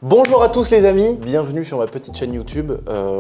Bonjour à tous les amis, bienvenue sur ma petite chaîne YouTube.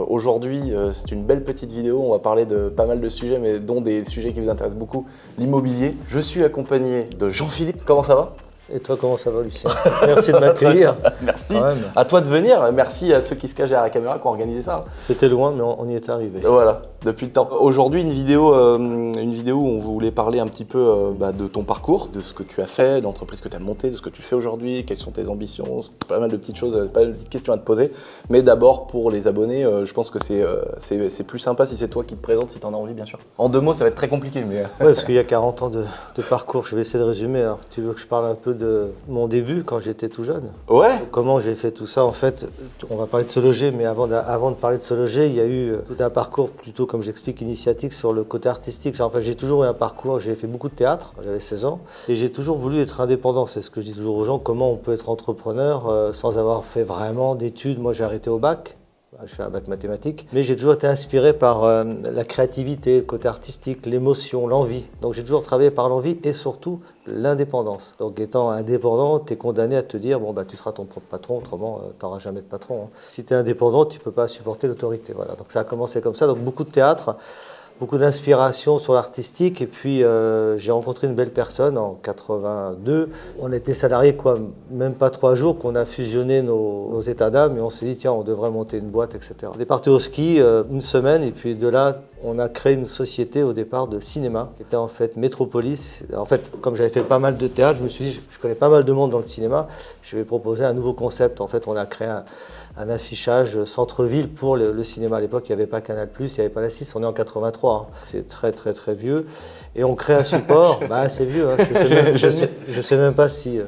Aujourd'hui, c'est une belle petite vidéo, on va parler de pas mal de sujets, mais dont des sujets qui vous intéressent beaucoup, l'immobilier. Je suis accompagné de Jean-Philippe, comment ça va? Et toi, comment ça va, Lucien? Merci de m'accueillir. Merci à toi de venir, merci à ceux qui se cachent derrière la caméra qui ont organisé ça. C'était loin, mais on y est arrivé. Voilà, depuis le temps. Aujourd'hui, une vidéo où on voulait parler un petit peu de ton parcours, de ce que tu as fait, d'entreprise que tu as montée, de ce que tu fais aujourd'hui, quelles sont tes ambitions, pas mal de petites choses, pas mal de petites questions à te poser. Mais d'abord, pour les abonnés, je pense que c'est plus sympa si c'est toi qui te présentes, si tu en as envie, bien sûr. En 2 mots, ça va être très compliqué, mais... Oui, parce qu'il y a 40 ans de parcours, je vais essayer de résumer. Alors, tu veux que je parle un peu de mon début, quand j'étais tout jeune? Ouais. Comment j'ai fait tout ça? En fait, on va parler de se loger, mais avant de parler de se loger, il y a eu tout un parcours plutôt, comme j'explique, initiatique sur le côté artistique. En fait, j'ai toujours eu un parcours, j'ai fait beaucoup de théâtre quand j'avais 16 ans, et j'ai toujours voulu être indépendant. C'est ce que je dis toujours aux gens, comment on peut être entrepreneur sans avoir fait vraiment d'études. Moi, j'ai arrêté au bac. Je fais un bac mathématique, mais j'ai toujours été inspiré par la créativité, le côté artistique, l'émotion, l'envie. Donc j'ai toujours travaillé par l'envie et surtout l'indépendance. Donc étant indépendant, tu es condamné à te dire, bon, tu seras ton propre patron, autrement tu n'auras jamais de patron. Si tu es indépendant, tu ne peux pas supporter l'autorité. Voilà. Donc ça a commencé comme ça, donc beaucoup de théâtre. Beaucoup d'inspiration sur l'artistique et puis j'ai rencontré une belle personne en 82. On était salariés même pas 3 jours qu'on a fusionné nos états d'âme et on s'est dit tiens on devrait monter une boîte, etc. On est parti au ski une semaine et puis de là on a créé une société au départ de cinéma qui était en fait Métropolis. En fait comme j'avais fait pas mal de théâtre, je me suis dit je connais pas mal de monde dans le cinéma, je vais proposer un nouveau concept. En fait on a créé un affichage centre-ville pour le cinéma. À l'époque, il n'y avait pas Canal+, il n'y avait pas la 6, on est en 83. Hein. C'est très très très vieux. Et on crée un support, c'est vieux, hein. Je sais même pas si...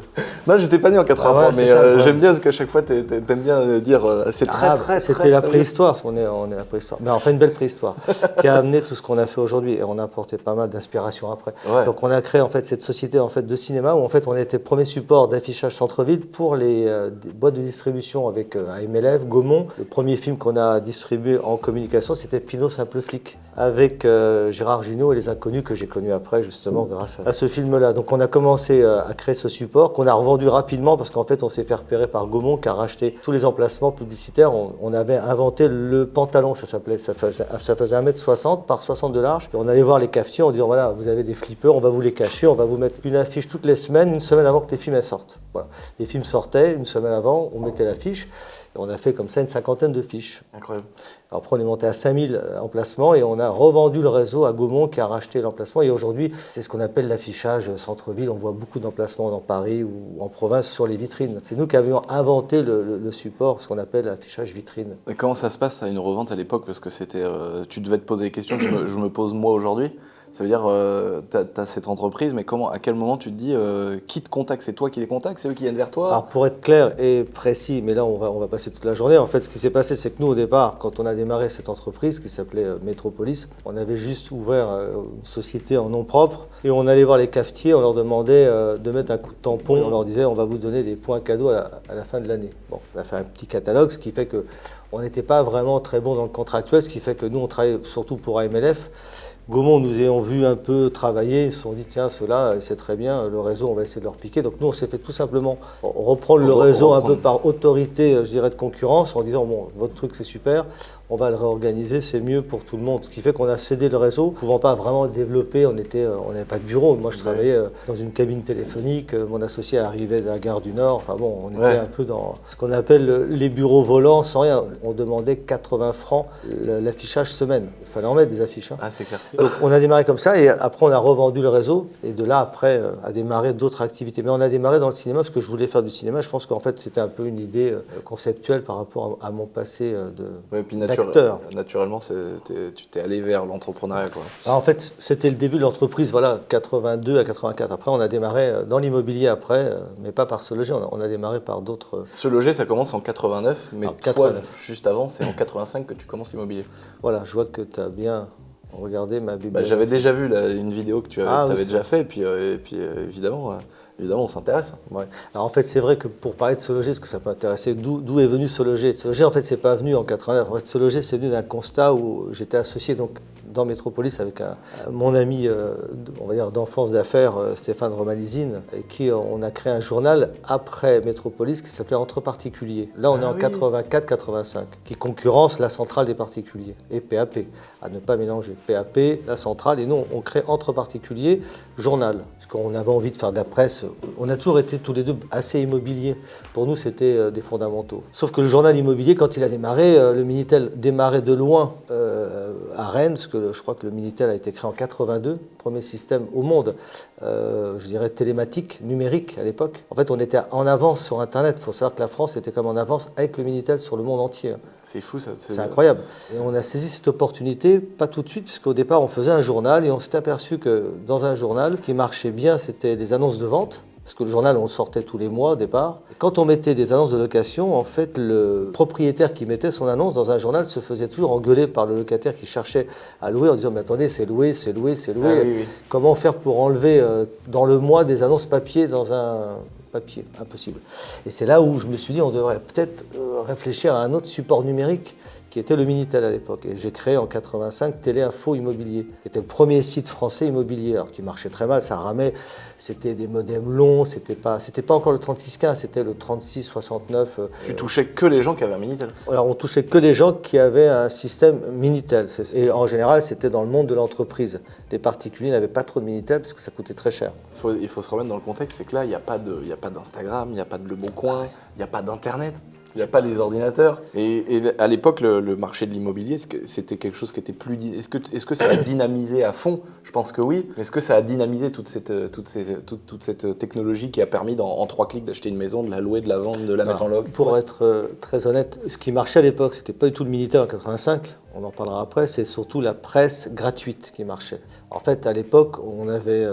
Non, j'étais pas né en 83, mais j'aime bien qu'à chaque fois, t'aimes bien dire c'est très c'était la préhistoire, on est la préhistoire. Mais enfin, une belle préhistoire qui a amené tout ce qu'on a fait aujourd'hui et on a apporté pas mal d'inspiration après. Ouais. Donc on a créé en fait cette société en fait de cinéma où en fait on était premier support d'affichage centre-ville pour les boîtes de distribution avec AMLF, Gaumont. Le premier film qu'on a distribué en communication, c'était Pinot Simple Flic avec Gérard Jugnot et les Inconnus que j'ai connus après justement grâce à ce film-là. Donc on a commencé à créer ce support qu'on a revendu rapidement parce qu'en fait on s'est fait repérer par Gaumont qui a racheté tous les emplacements publicitaires. On avait inventé le pantalon, ça s'appelait, ça faisait 1m60 par 60 de large. Et on allait voir les cafetiers en disant voilà vous avez des flippers, on va vous les cacher, on va vous mettre une affiche toutes les semaines, une semaine avant que les films sortent. Voilà. Les films sortaient, une semaine avant, on mettait l'affiche. Et on a fait comme ça une 50aine de fiches. Incroyable. Alors après, on est monté à 5000 emplacements et on a revendu le réseau à Gaumont qui a racheté l'emplacement. Et aujourd'hui, c'est ce qu'on appelle l'affichage centre-ville. On voit beaucoup d'emplacements dans Paris ou en province sur les vitrines. C'est nous qui avions inventé le support, ce qu'on appelle l'affichage vitrine. Et comment ça se passe à une revente à l'époque? Parce que c'était, tu devais te poser des questions que je me pose moi aujourd'hui. Ça veut dire, tu as cette entreprise, mais à quel moment tu te dis, qui te contacte? C'est toi qui les contactes? C'est eux qui viennent vers toi? Alors pour être clair et précis, mais là on va passer toute la journée. En fait, ce qui s'est passé, c'est que nous au départ, quand on a démarré cette entreprise qui s'appelait Métropolis, on avait juste ouvert une société en nom propre et on allait voir les cafetiers, on leur demandait de mettre un coup de tampon. On leur disait, on va vous donner des points cadeaux à la fin de l'année. Bon, on a fait un petit catalogue, ce qui fait que on n'était pas vraiment très bon dans le contractuel, ce qui fait que nous on travaillait surtout pour AMLF. Gaumont nous ayant vu un peu travailler, ils se sont dit tiens ceux-là c'est très bien, le réseau on va essayer de leur piquer. Donc nous on s'est fait tout simplement reprendre le réseau un peu par autorité je dirais de concurrence en disant bon votre truc c'est super, on va le réorganiser, c'est mieux pour tout le monde. Ce qui fait qu'on a cédé le réseau, ne pouvant pas vraiment le développer, on n'avait pas de bureau. Moi je travaillais dans une cabine téléphonique, mon associé arrivait de la gare du Nord, enfin bon on était un peu dans ce qu'on appelle les bureaux volants sans rien. On demandait 80 francs l'affichage semaine, il fallait en mettre des affiches. Hein. Ah c'est clair. Donc on a démarré comme ça et après on a revendu le réseau et de là après a démarré d'autres activités. Mais on a démarré dans le cinéma parce que je voulais faire du cinéma. Je pense qu'en fait c'était un peu une idée conceptuelle par rapport à mon passé d'acteur. Naturellement tu t'es allé vers l'entrepreneuriat quoi. Alors, en fait c'était le début de l'entreprise, voilà, 82 à 84. Après on a démarré dans l'immobilier après, mais pas par Se Loger, on a démarré par d'autres. Se Loger ça commence en 89, mais toi 89. Juste avant c'est en 85 que tu commences l'immobilier. Voilà, je vois que tu as bien... Regardez ma bibliothèque. J'avais déjà vu une vidéo que tu avais déjà fait, et puis évidemment, on s'intéresse. Ouais. Alors en fait, c'est vrai que pour parler de Se Loger, parce que ça peut intéresser, d'où est venu Se Loger? Se Loger, en fait, c'est pas venu en 89. En fait, Se Loger, c'est venu d'un constat où j'étais associé donc dans Métropolis avec mon ami, on va dire, d'enfance d'affaires, Stéphane Romalizine, avec qui on a créé un journal après Métropolis qui s'appelait Entre particuliers. Là, on est en 84-85, qui concurrence la centrale des particuliers et PAP, à ne pas mélanger. PAP, la centrale, et nous, on crée Entre particuliers, journal. Parce qu'on avait envie de faire de la presse. On a toujours été tous les deux assez immobiliers. Pour nous, c'était des fondamentaux. Sauf que le journal immobilier, quand il a démarré, le Minitel démarrait de loin à Rennes, parce que je crois que le Minitel a été créé en 82, premier système au monde, je dirais télématique, numérique à l'époque. En fait, on était en avance sur Internet. Il faut savoir que la France était comme en avance avec le Minitel sur le monde entier. C'est fou ça. C'est incroyable. Et on a saisi cette opportunité, pas tout de suite, puisqu'au départ, on faisait un journal et on s'est aperçu que dans un journal, ce qui marchait bien, c'était les annonces de vente. Parce que le journal, on le sortait tous les mois au départ. Et quand on mettait des annonces de location, en fait, le propriétaire qui mettait son annonce dans un journal se faisait toujours engueuler par le locataire qui cherchait à louer en disant « Mais attendez, c'est loué, c'est loué, c'est loué. Ah, oui. Comment faire pour enlever dans le mois des annonces papier dans un papier? Impossible. » Et c'est là où je me suis dit on devrait peut-être réfléchir à un autre support numérique qui était le Minitel à l'époque. Et j'ai créé en 85 Téléinfo Immobilier, qui était le premier site français immobilier, alors qui marchait très mal, ça ramait, c'était des modems longs, c'était pas encore le 3615, c'était le 3669. Tu touchais que les gens qui avaient un Minitel. Alors on touchait que les gens qui avaient un système Minitel. Et en général, c'était dans le monde de l'entreprise. Les particuliers n'avaient pas trop de Minitel parce que ça coûtait très cher. Il faut se remettre dans le contexte, c'est que là, il n'y a pas d'Instagram, il n'y a pas de Le Bon Coin, il n'y a pas d'Internet. Il n'y a pas les ordinateurs. Et à l'époque, le marché de l'immobilier, c'était quelque chose qui était plus... Est-ce que ça a dynamisé à fond? Je pense que oui. Est-ce que ça a dynamisé toute cette technologie qui a permis en 3 clics d'acheter une maison, de la louer, de la vendre, de la mettre en log? Pour être très honnête, ce qui marchait à l'époque, c'était pas du tout le Minitel en 85. On en parlera après. C'est surtout la presse gratuite qui marchait. En fait, à l'époque, on avait...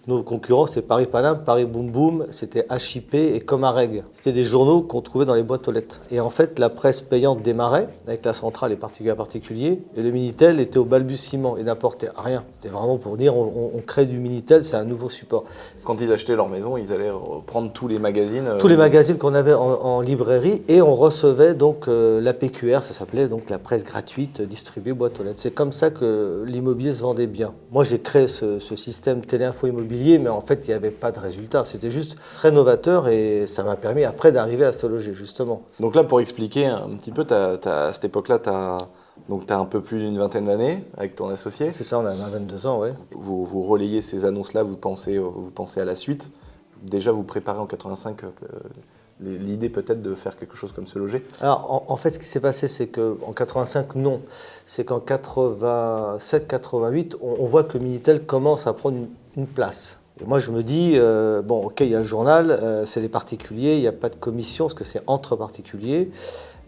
nos concurrents, c'était Paris Paname, Paris Boom Boom, c'était HIP et Comareg. C'était des journaux qu'on trouvait dans les boîtes aux lettres. Et en fait, la presse payante démarrait avec la centrale et particuliers, et le Minitel était au balbutiement et n'apportait rien. C'était vraiment pour dire on crée du Minitel, c'est un nouveau support. Quand ils achetaient leur maison, ils allaient prendre tous les magazines. Tous les magazines qu'on avait en librairie, et on recevait donc la PQR, ça s'appelait donc la presse gratuite distribuée boîte aux lettres. C'est comme ça que l'immobilier se vendait bien. Moi, j'ai créé ce système Téléinfo Immobilier, mais en fait, il n'y avait pas de résultat. C'était juste très novateur et ça m'a permis après d'arriver à se loger, justement. Donc là, pour expliquer un petit peu, à cette époque-là, tu as un peu plus d'une vingtaine d'années avec ton associé. C'est ça, on a 22 ans, oui. Vous relayez ces annonces-là, vous pensez à la suite. Déjà, vous préparez en 85 l'idée peut-être de faire quelque chose comme Se Loger. Alors, en fait, ce qui s'est passé, c'est qu'en 85, non. C'est qu'en 87-88, on voit que le Minitel commence à prendre une place. Et moi, je me dis, bon, ok, il y a le journal, c'est les particuliers, il n'y a pas de commission, parce que c'est entre particuliers.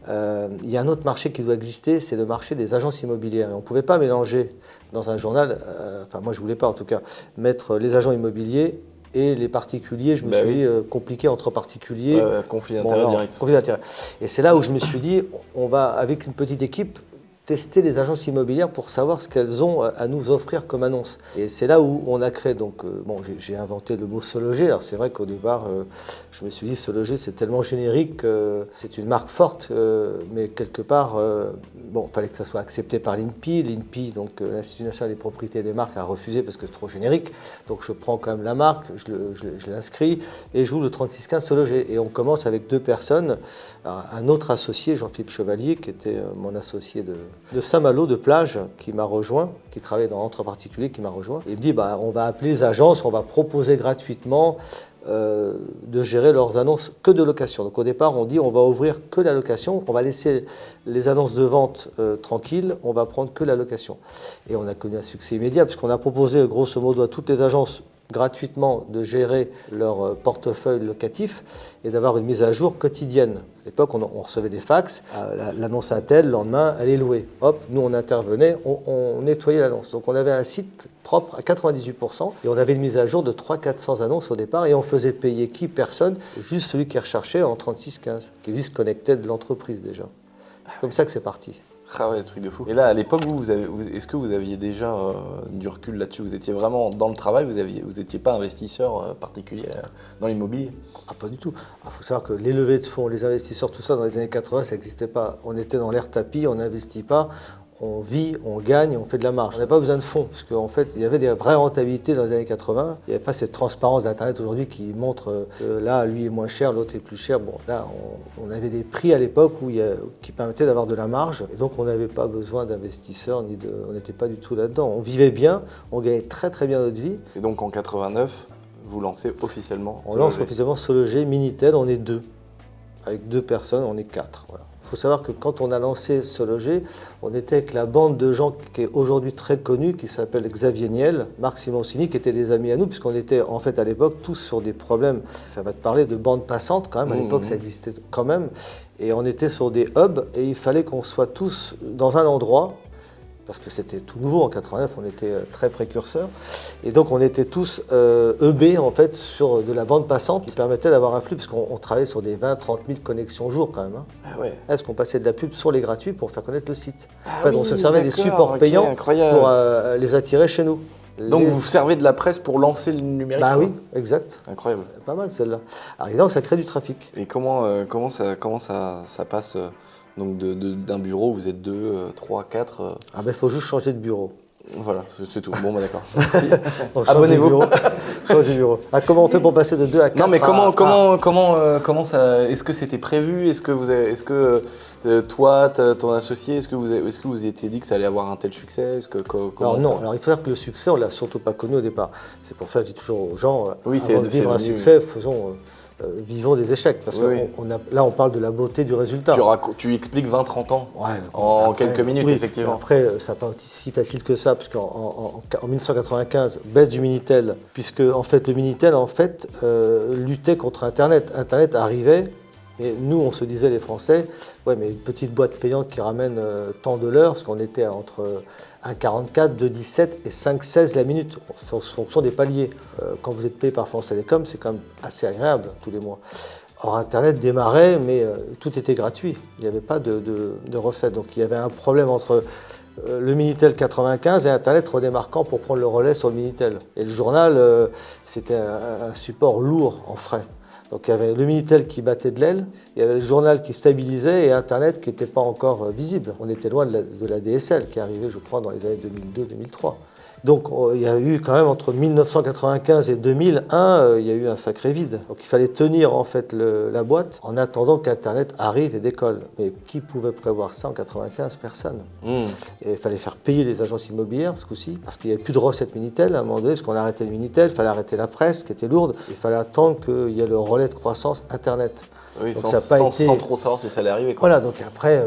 Il y a un autre marché qui doit exister, c'est le marché des agences immobilières. Et on ne pouvait pas mélanger dans un journal, enfin moi je ne voulais pas en tout cas, mettre les agents immobiliers et les particuliers. Je me suis dit, compliqué entre particuliers. Conflit d'intérêt direct. Conflit d'intérêt. Et c'est là où je me suis dit, on va, avec une petite équipe, tester les agences immobilières pour savoir ce qu'elles ont à nous offrir comme annonce. Et c'est là où on a créé, donc, bon, j'ai inventé le mot Se Loger. Alors c'est vrai qu'au départ, je me suis dit, Se Loger, c'est tellement générique, c'est une marque forte, mais quelque part, bon, il fallait que ça soit accepté par l'INPI. L'INPI, donc l'Institut national des propriétés et des marques, a refusé parce que c'est trop générique. Donc je prends quand même la marque, je l'inscris et je joue le 3615 Se Loger. Et on commence avec 2 personnes. Alors, un autre associé, Jean-Philippe Chevalier, qui était mon associé de Saint-Malo, de plage, qui m'a rejoint, qui travaillait dans Entre particuliers, qui m'a rejoint. Il me dit, on va appeler les agences, on va proposer gratuitement de gérer leurs annonces que de location. Donc au départ, on dit, on va ouvrir que la location, on va laisser les annonces de vente tranquilles, on va prendre que la location. Et on a connu un succès immédiat, puisqu'on a proposé grosso modo à toutes les agences gratuitement de gérer leur portefeuille locatif et d'avoir une mise à jour quotidienne. À l'époque, on recevait des fax, l'annonce à tel, le lendemain, elle est louée. Hop, nous on intervenait, on nettoyait l'annonce. Donc on avait un site propre à 98% et on avait une mise à jour de 300-400 annonces au départ et on faisait payer qui? Personne, juste celui qui recherchait en 3615, qui lui se connectait de l'entreprise déjà. C'est comme ça que c'est parti. Ah ouais, le truc de fou. Et là, à l'époque, est-ce que vous aviez déjà du recul là-dessus? Vous étiez vraiment dans le travail, vous n'étiez pas investisseur particulier dans l'immobilier? Ah, pas du tout. Il faut savoir que les levées de fonds, les investisseurs, tout ça, dans les années 80, ça n'existait pas. On était dans l'air tapis, on n'investit pas. on vit, on gagne, on fait de la marge. On n'a pas besoin de fonds, parce qu'en fait, il y avait des vraies rentabilités dans les années 80. Il n'y avait pas cette transparence d'Internet aujourd'hui qui montre là, lui est moins cher, l'autre est plus cher. Bon, là, on avait des prix à l'époque qui permettaient d'avoir de la marge. Et donc, on n'avait pas besoin d'investisseurs, on n'était pas du tout là-dedans. On vivait bien, on gagnait très très bien notre vie. Et donc en 89, vous lancez officiellement On lance officiellement Sologer, Minitel, on est 2. Avec 2 personnes, on est 4. Voilà. Il faut savoir que quand on a lancé Sologer, on était avec la bande de gens qui est aujourd'hui très connue, qui s'appelle Xavier Niel, Marc Simoncini, qui étaient des amis à nous, puisqu'on était en fait à l'époque tous sur des problèmes, ça va te parler de bande passante quand même, à l'époque ça existait quand même, et on était sur des hubs, et il fallait qu'on soit tous dans un endroit, parce que c'était tout nouveau en 89, on était très précurseurs. Et donc on était tous EB en fait sur de la bande passante qui permettait d'avoir un flux, parce qu'on travaillait sur des 20-30 000 connexions jour quand même. Hein. Ah ouais. Parce qu'on passait de la pub sur les gratuits pour faire connaître le site. Ah en fait, oui, on se servait des supports payants pour les attirer chez nous. Donc vous servez de la presse pour lancer le numérique? Bah oui, exact. Incroyable. Pas mal celle-là. Alors évidemment, ça crée du trafic. Et comment ça passe donc d'un bureau, vous êtes 2, 3, 4 Ah ben il faut juste changer de bureau. Voilà, c'est tout. Bon, bah d'accord. Abonnez-vous. Change de bureau. Ah, comment on fait pour passer de 2 à 4? Non, mais comment ça... Est-ce que c'était prévu? Est-ce que toi, ton associé, est-ce que vous étiez dit que ça allait avoir un tel succès? Alors non, alors il faut dire que le succès, on ne l'a surtout pas connu au départ. C'est pour ça que je dis toujours aux gens, avant de vivre un succès, vivons des échecs, parce que là on parle de la beauté du résultat. Tu expliques 20-30 ans après, quelques minutes, effectivement. Après, ça n'a pas été si facile que ça, parce qu'en 1995, baisse du Minitel, puisque en fait, le Minitel luttait contre Internet. Internet arrivait, et nous on se disait les Français, ouais mais une petite boîte payante qui ramène tant de l'heure, parce qu'on était entre 1,44, 2,17 et 5,16 la minute, en fonction des paliers. Quand vous êtes payé par France Télécom, c'est quand même assez agréable tous les mois. Or, Internet démarrait, mais tout était gratuit. Il n'y avait pas de recettes. Donc, il y avait un problème entre le Minitel 95 et Internet redémarquant pour prendre le relais sur le Minitel. Et le journal, c'était un support lourd en frais. Donc il y avait le Minitel qui battait de l'aile, il y avait le journal qui stabilisait et Internet qui n'était pas encore visible. On était loin de la DSL qui est arrivée, je crois, dans les années 2002-2003. Donc il y a eu quand même entre 1995 et 2001, il y a eu un sacré vide. Donc il fallait tenir en fait la boîte en attendant qu'Internet arrive et décolle. Mais qui pouvait prévoir ça en 95? Personne. Et il fallait faire payer les agences immobilières ce coup-ci, parce qu'il n'y avait plus de recettes Minitel à un moment donné, parce qu'on a arrêté le Minitel, il fallait arrêter la presse qui était lourde, il fallait attendre qu'il y ait le relais de croissance Internet. Oui, donc, sans trop savoir si ça allait arriver. Voilà, donc après,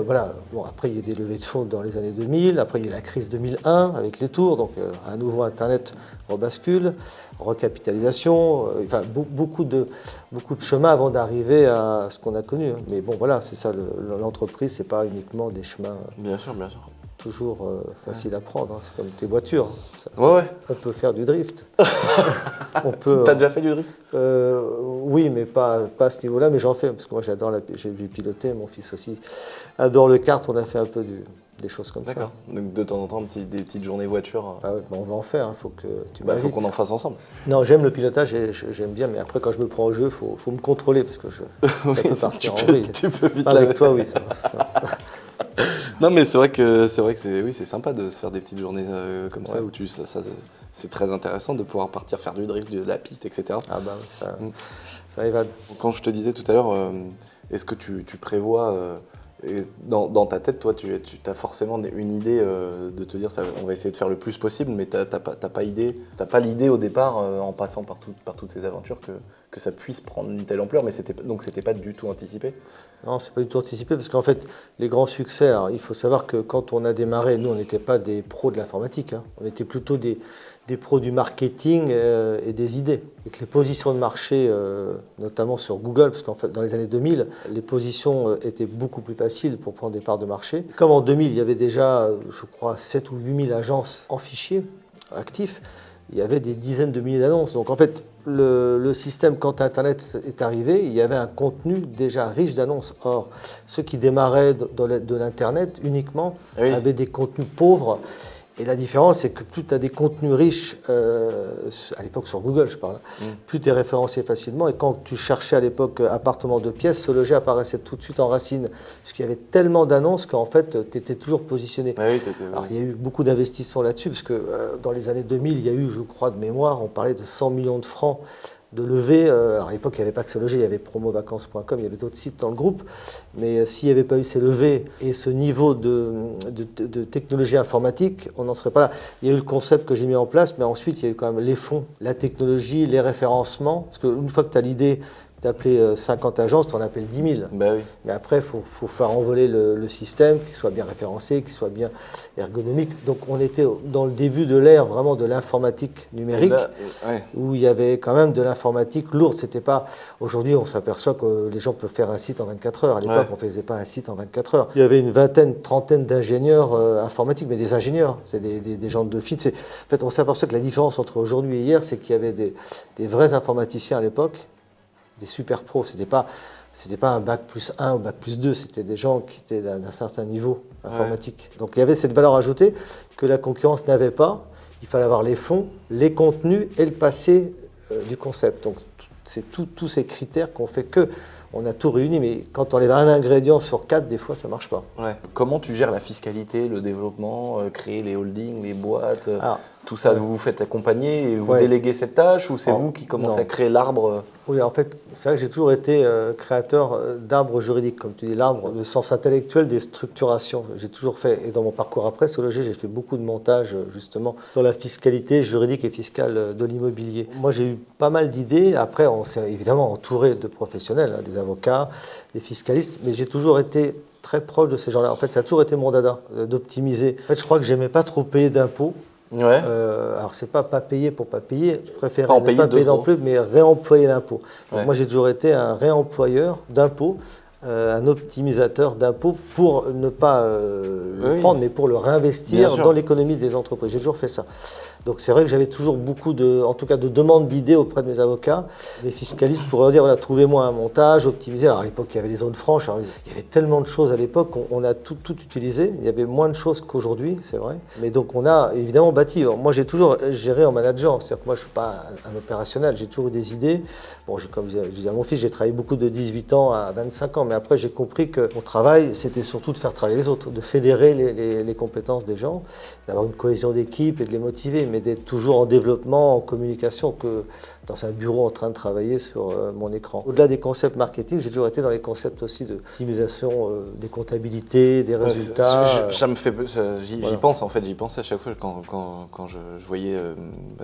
après il y a eu des levées de fonds dans les années 2000, après il y a eu la crise 2001 avec les tours, donc à nouveau Internet rebascule, recapitalisation, beaucoup de chemin avant d'arriver à ce qu'on a connu. Mais bon, voilà, c'est ça, l'entreprise, c'est pas uniquement des chemins. Bien sûr, bien sûr. Toujours facile à prendre, c'est comme tes voitures. On peut faire du drift. T'as déjà fait du drift? Oui, mais pas à ce niveau-là, mais j'en fais, parce que moi j'ai vu piloter, mon fils aussi adore le kart, on a fait un peu des choses comme ça. D'accord, donc de temps en temps, des petites journées voiture. Ah ouais, on va en faire, faut que tu m'invites. Faut qu'on en fasse ensemble. Non, j'aime le pilotage, j'aime bien, mais après quand je me prends au jeu, faut me contrôler, parce que ça peut partir en vrille. Tu peux vite avec toi, oui, ça va. Non, mais c'est vrai que c'est sympa de se faire des petites journées comme ça, où c'est très intéressant de pouvoir partir faire du drift, de la piste, etc. Ah bah oui, ça évade. Quand je te disais tout à l'heure, est-ce que tu prévois, dans ta tête, toi, tu as forcément une idée de te dire, on va essayer de faire le plus possible, mais t'as pas l'idée au départ, en passant par toutes ces aventures, que ça puisse prendre une telle ampleur, mais c'était pas du tout anticipé? Non, c'est pas du tout anticipé, parce qu'en fait, les grands succès, alors, il faut savoir que quand on a démarré, nous, on n'était pas des pros de l'informatique, hein. On était plutôt des pros du marketing et des idées. Et que les positions de marché, notamment sur Google, parce qu'en fait, dans les années 2000, les positions étaient beaucoup plus faciles pour prendre des parts de marché. Comme en 2000, il y avait déjà, je crois, 7 ou 8 000 agences en fichier actifs, il y avait des dizaines de milliers d'annonces. Donc en fait, le système, quand Internet est arrivé, il y avait un contenu déjà riche d'annonces. Or, ceux qui démarraient de l'Internet uniquement avaient des contenus pauvres. Et la différence, c'est que plus tu as des contenus riches, à l'époque sur Google, je parle, plus tu es référencé facilement. Et quand tu cherchais à l'époque appartement de pièces, Se Loger apparaissait tout de suite en racine. Parce qu'il y avait tellement d'annonces qu'en fait, tu étais toujours positionné. Ah oui, Alors, il y a eu beaucoup d'investissements là-dessus, parce que dans les années 2000, il y a eu, je crois, de mémoire, on parlait de 100 millions de francs de levée. Alors à l'époque, il n'y avait pas que Se Loger, il y avait promovacances.com, il y avait d'autres sites dans le groupe. Mais s'il n'y avait pas eu ces levées et ce niveau de technologie informatique, on n'en serait pas là. Il y a eu le concept que j'ai mis en place, mais ensuite, il y a eu quand même les fonds, la technologie, les référencements. Parce qu'une fois que tu as l'idée d'appeler 50 agences, tu en appelles 10 000. Bah oui. Mais après, il faut faire envoler le système, qu'il soit bien référencé, qu'il soit bien ergonomique. Donc on était dans le début de l'ère vraiment de l'informatique numérique, où il y avait quand même de l'informatique lourde. C'était pas. Aujourd'hui, on s'aperçoit que les gens peuvent faire un site en 24 heures. À l'époque, on ne faisait pas un site en 24 heures. Il y avait une vingtaine, trentaine d'ingénieurs informatiques, mais des ingénieurs, c'est des gens de fit. En fait, on s'aperçoit que la différence entre aujourd'hui et hier, c'est qu'il y avait des vrais informaticiens à l'époque, des super pros. C'était pas un bac plus 1 ou bac plus 2, c'était des gens qui étaient d'un certain niveau informatique. Donc il y avait cette valeur ajoutée que la concurrence n'avait pas. Il fallait avoir les fonds, les contenus et le passé du concept. Donc c'est tous ces critères qu'on fait que. On a tout réuni, mais quand on enlève un ingrédient sur 4, des fois ça ne marche pas. Ouais. Comment tu gères la fiscalité, le développement, créer les holdings, les boîtes, tout ça, vous vous faites accompagner et vous déléguez cette tâche ou c'est vous qui commencez à créer l'arbre? Oui, en fait, c'est vrai que j'ai toujours été créateur d'arbres juridiques, comme tu dis, l'arbre, le sens intellectuel des structurations. J'ai toujours fait, et dans mon parcours après, Se Loger, j'ai fait beaucoup de montages justement dans la fiscalité juridique et fiscale de l'immobilier. Moi, j'ai eu pas mal d'idées. Après, on s'est évidemment entouré de professionnels, des avocats, des fiscalistes, mais j'ai toujours été très proche de ces gens-là. En fait, ça a toujours été mon dada, d'optimiser. En fait, je crois que j'aimais pas trop payer d'impôts. Ouais. Alors c'est pas payer pour pas payer, je préfère ne pas payer non plus, mais réemployer l'impôt. Moi j'ai toujours été un réemployeur d'impôts, un optimisateur d'impôts pour ne pas le prendre, mais pour le réinvestir dans l'économie des entreprises. J'ai toujours fait ça. Donc c'est vrai que j'avais toujours beaucoup de demandes d'idées auprès de mes avocats, mes fiscalistes, pour leur dire voilà, trouvez-moi un montage, optimisé. Alors à l'époque il y avait les zones franches, alors, il y avait tellement de choses à l'époque, on a tout utilisé. Il y avait moins de choses qu'aujourd'hui, c'est vrai. Mais donc on a évidemment bâti. Alors, moi j'ai toujours géré en manageant, c'est-à-dire que moi je ne suis pas un opérationnel, j'ai toujours eu des idées. Bon, comme je disais à mon fils, j'ai travaillé beaucoup de 18 ans à 25 ans, mais après j'ai compris que mon travail c'était surtout de faire travailler les autres, de fédérer les compétences des gens, d'avoir une cohésion d'équipe et de les motiver, mais d'être toujours en développement, en communication, que dans un bureau en train de travailler sur mon écran. Au-delà des concepts marketing, j'ai toujours été dans les concepts aussi d'optimisation des comptabilités, des résultats. Ça me fait, j'y pense en fait, j'y pense à chaque fois quand je voyais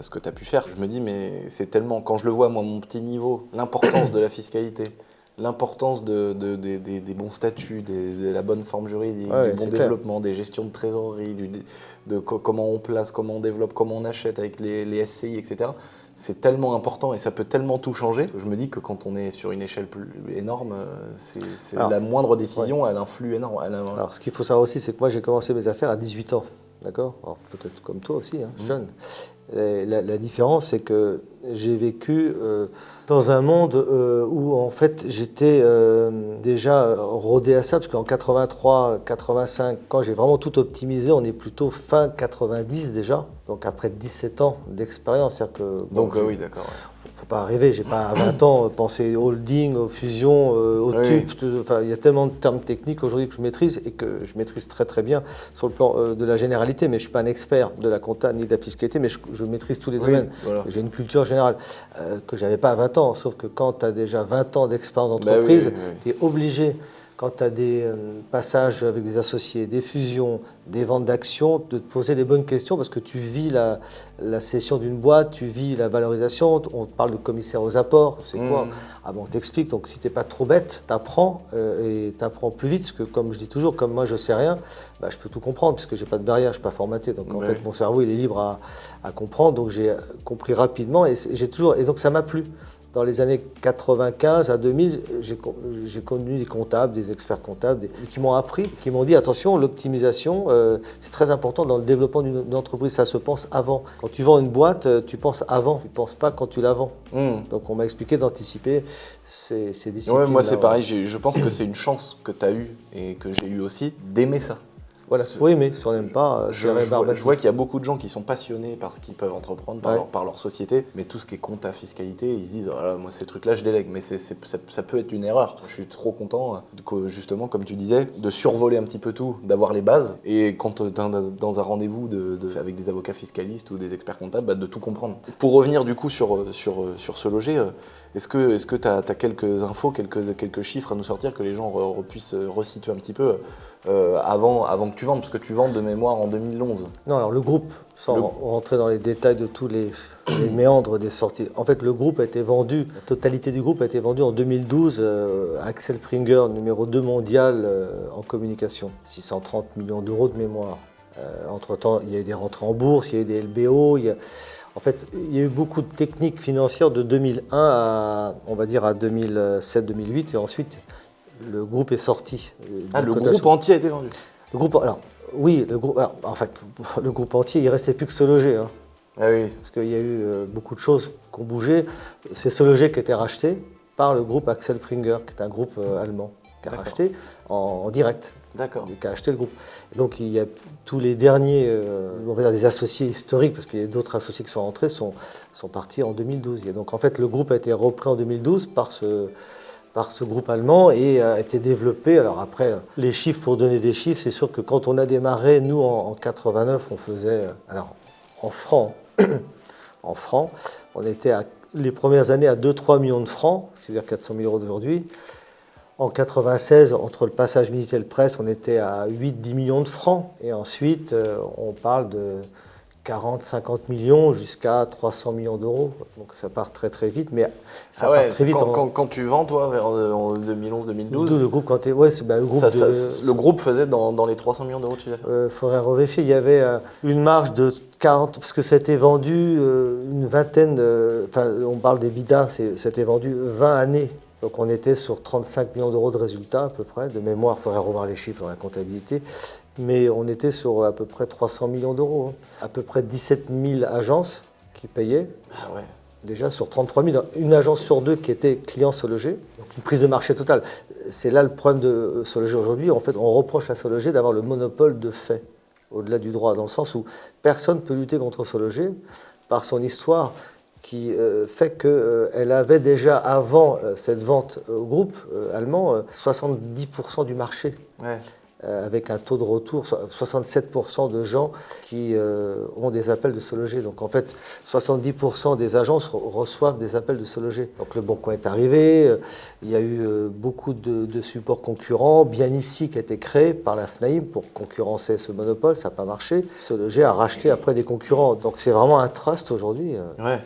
ce que tu as pu faire. Je me dis mais c'est tellement, quand je le vois moi, mon petit niveau, l'importance de la fiscalité, l'importance des bons statuts, de la bonne forme juridique, du bon développement, des gestions de trésorerie, de comment on place, comment on développe, comment on achète avec les SCI, etc. C'est tellement important et ça peut tellement tout changer que je me dis que quand on est sur une échelle plus énorme, la moindre décision, elle influe énorme. Alors ce qu'il faut savoir aussi, c'est que moi j'ai commencé mes affaires à 18 ans. D'accord ? Alors peut-être comme toi aussi, jeune. La différence, c'est que j'ai vécu dans un monde où en fait j'étais déjà rodé à ça, parce qu'en 83, 85, quand j'ai vraiment tout optimisé, on est plutôt fin 90 déjà, donc après 17 ans d'expérience. Donc oui, d'accord. Faut pas rêver, j'ai pas à 20 ans pensé holding, aux fusions, aux tubes. Enfin, il y a tellement de termes techniques aujourd'hui que je maîtrise et que je maîtrise très très bien sur le plan de la généralité, mais je suis pas un expert de la compta ni de la fiscalité, mais je maîtrise tous les domaines. Voilà. J'ai une culture générale que j'avais pas à 20 ans, sauf que quand tu as déjà 20 ans d'expérience d'entreprise, tu es obligé, quand tu as des passages avec des associés, des fusions, des ventes d'actions, de te poser les bonnes questions parce que tu vis la cession d'une boîte, tu vis la valorisation, on te parle de commissaire aux apports, c'est quoi? Ah bon, on t'explique, donc si tu n'es pas trop bête, tu apprends et tu apprends plus vite parce que comme je dis toujours, comme moi je sais rien, bah, je peux tout comprendre puisque j'ai pas de barrière, je ne suis pas formaté, donc en fait mon cerveau il est libre à comprendre, donc j'ai compris rapidement et donc ça m'a plu. Dans les années 95 à 2000, j'ai connu des comptables, des experts comptables qui m'ont appris, qui m'ont dit attention, l'optimisation, c'est très important dans le développement d'une entreprise, ça se pense avant. Quand tu vends une boîte, tu penses avant, tu ne penses pas quand tu la vends. Donc on m'a expliqué d'anticiper ces disciplines. Ouais, moi c'est pareil, je pense que c'est une chance que tu as eue et que j'ai eue aussi d'aimer ça. Voilà, faut aimer. Si on n'aime pas, Je vois qu'il y a beaucoup de gens qui sont passionnés par ce qu'ils peuvent entreprendre, par leur société, mais tout ce qui est compta, fiscalité, ils se disent oh là, moi ces trucs-là je délègue, mais ça peut être une erreur. Je suis trop content, justement, comme tu disais, de survoler un petit peu tout, d'avoir les bases, et quand tu es dans un rendez-vous avec des avocats fiscalistes ou des experts comptables, de tout comprendre. Pour revenir du coup sur Se Loger, est-ce que tu as quelques infos, quelques chiffres à nous sortir que les gens puissent resituer un petit peu avant que tu vendes, parce que tu vends de mémoire en 2011. Non, alors le groupe, sans rentrer dans les détails de tous les méandres des sorties, en fait le groupe a été vendu, la totalité du groupe a été vendue en 2012 à Axel Springer, numéro 2 mondial en communication, 630 millions d'euros de mémoire. Entre-temps, il y a eu des rentrées en bourse, il y a eu des LBO, en fait, il y a eu beaucoup de techniques financières de 2001 à 2007-2008, et ensuite le groupe est sorti. Le groupe entier a été vendu. Le groupe entier, il ne restait plus que Se Loger. Hein. Ah oui. Parce qu'il y a eu beaucoup de choses qui ont bougé. C'est Se Loger qui a été racheté par le groupe Axel Springer, qui est un groupe allemand, qui a racheté en direct. D'accord. Qui a acheté le groupe. Et donc il y a tous les derniers, on va dire des associés historiques, parce qu'il y a d'autres associés qui sont rentrés, sont partis en 2012. Et donc en fait le groupe a été repris en 2012 par ce groupe allemand et a été développé. Alors après, les chiffres, pour donner des chiffres, c'est sûr que quand on a démarré, nous en 89, on faisait, alors en francs, on était les premières années à 2-3 millions de francs, c'est-à-dire 400 000 euros d'aujourd'hui. En 96, entre le passage Minitel Presse, on était à 8-10 millions de francs. Et ensuite, on parle de 40-50 millions jusqu'à 300 millions d'euros. Donc ça part très très vite. Mais ça part très vite. Quand tu vends, toi, vers 2011-2012, le groupe, le groupe faisait dans les 300 millions d'euros de chiffre d'affaires. Il faudrait revérifier. Il y avait une marge de 40, parce que ça a été vendu une vingtaine, on parle des bidas, c'était vendu 20 années. Donc on était sur 35 millions d'euros de résultats à peu près, de mémoire, il faudrait revoir les chiffres dans la comptabilité, mais on était sur à peu près 300 millions d'euros, à peu près 17 000 agences qui payaient, déjà sur 33 000, une agence sur deux qui était client Se Loger, donc une prise de marché totale. C'est là le problème de Se Loger aujourd'hui, en fait on reproche à Se Loger d'avoir le monopole de fait, au-delà du droit, dans le sens où personne ne peut lutter contre Se Loger par son histoire, qui fait qu'elle avait déjà, avant cette vente au groupe allemand, 70% du marché, avec un taux de retour, 67% de gens qui ont des appels de Se Loger. Donc en fait, 70% des agences reçoivent des appels de Se Loger. Donc le Bon Coin est arrivé, il y a eu beaucoup de supports concurrents, Bien Ici qui a été créé par la FNAIM pour concurrencer ce monopole, ça n'a pas marché. Se Loger a racheté après des concurrents. Donc c'est vraiment un trust aujourd'hui.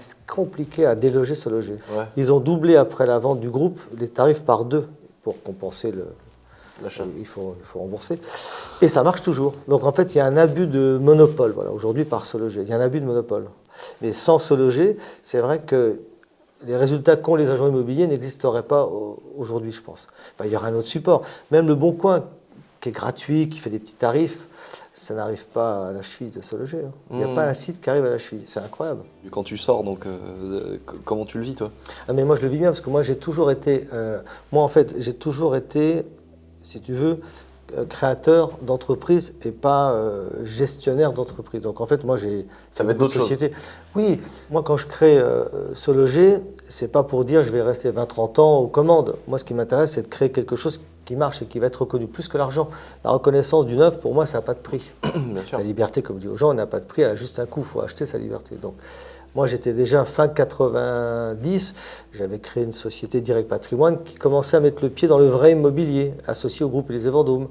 C'est compliqué à déloger Se Loger. Ils ont doublé après la vente du groupe les tarifs par 2 pour compenser l'achat. Il faut rembourser. Et ça marche toujours. Donc en fait, il y a un abus de monopole, aujourd'hui par Se Loger. Il y a un abus de monopole. Mais sans Se Loger, c'est vrai que les résultats qu'ont les agents immobiliers n'existeraient pas aujourd'hui, je pense. Il y aura un autre support. Même le Bon Coin, qui est gratuit, qui fait des petits tarifs, ça n'arrive pas à la cheville de Se Loger. Il n'y a pas un site qui arrive à la cheville. C'est incroyable. Quand tu sors, donc, comment tu le vis, toi ? Mais moi, je le vis bien, parce que moi, j'ai toujours été... si tu veux, créateur d'entreprise et pas gestionnaire d'entreprise. Donc en fait, moi j'ai fait d'autres sociétés. Oui, moi quand je crée Se Loger, c'est pas pour dire je vais rester 20-30 ans aux commandes. Moi ce qui m'intéresse, c'est de créer quelque chose qui marche et qui va être reconnu plus que l'argent. La reconnaissance du neuf, pour moi, ça n'a pas de prix. Bien sûr. La liberté, comme je dis aux gens, n'a pas de prix, elle a juste un coût, il faut acheter sa liberté. Donc, moi, j'étais déjà fin 90, j'avais créé une société Direct Patrimoine qui commençait à mettre le pied dans le vrai immobilier, associé au groupe Élysée Vendôme.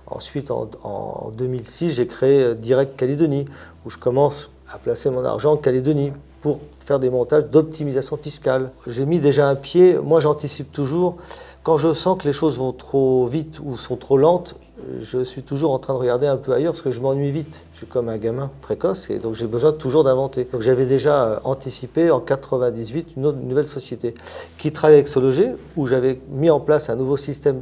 Ensuite, en 2006, j'ai créé Direct Calédonie, où je commence à placer mon argent en Calédonie pour faire des montages d'optimisation fiscale. J'ai mis déjà un pied, moi j'anticipe toujours. Quand je sens que les choses vont trop vite ou sont trop lentes, je suis toujours en train de regarder un peu ailleurs parce que je m'ennuie vite. Je suis comme un gamin précoce et donc j'ai besoin toujours d'inventer. Donc j'avais déjà anticipé en 98 une nouvelle société qui travaille avec Se Loger, où j'avais mis en place un nouveau système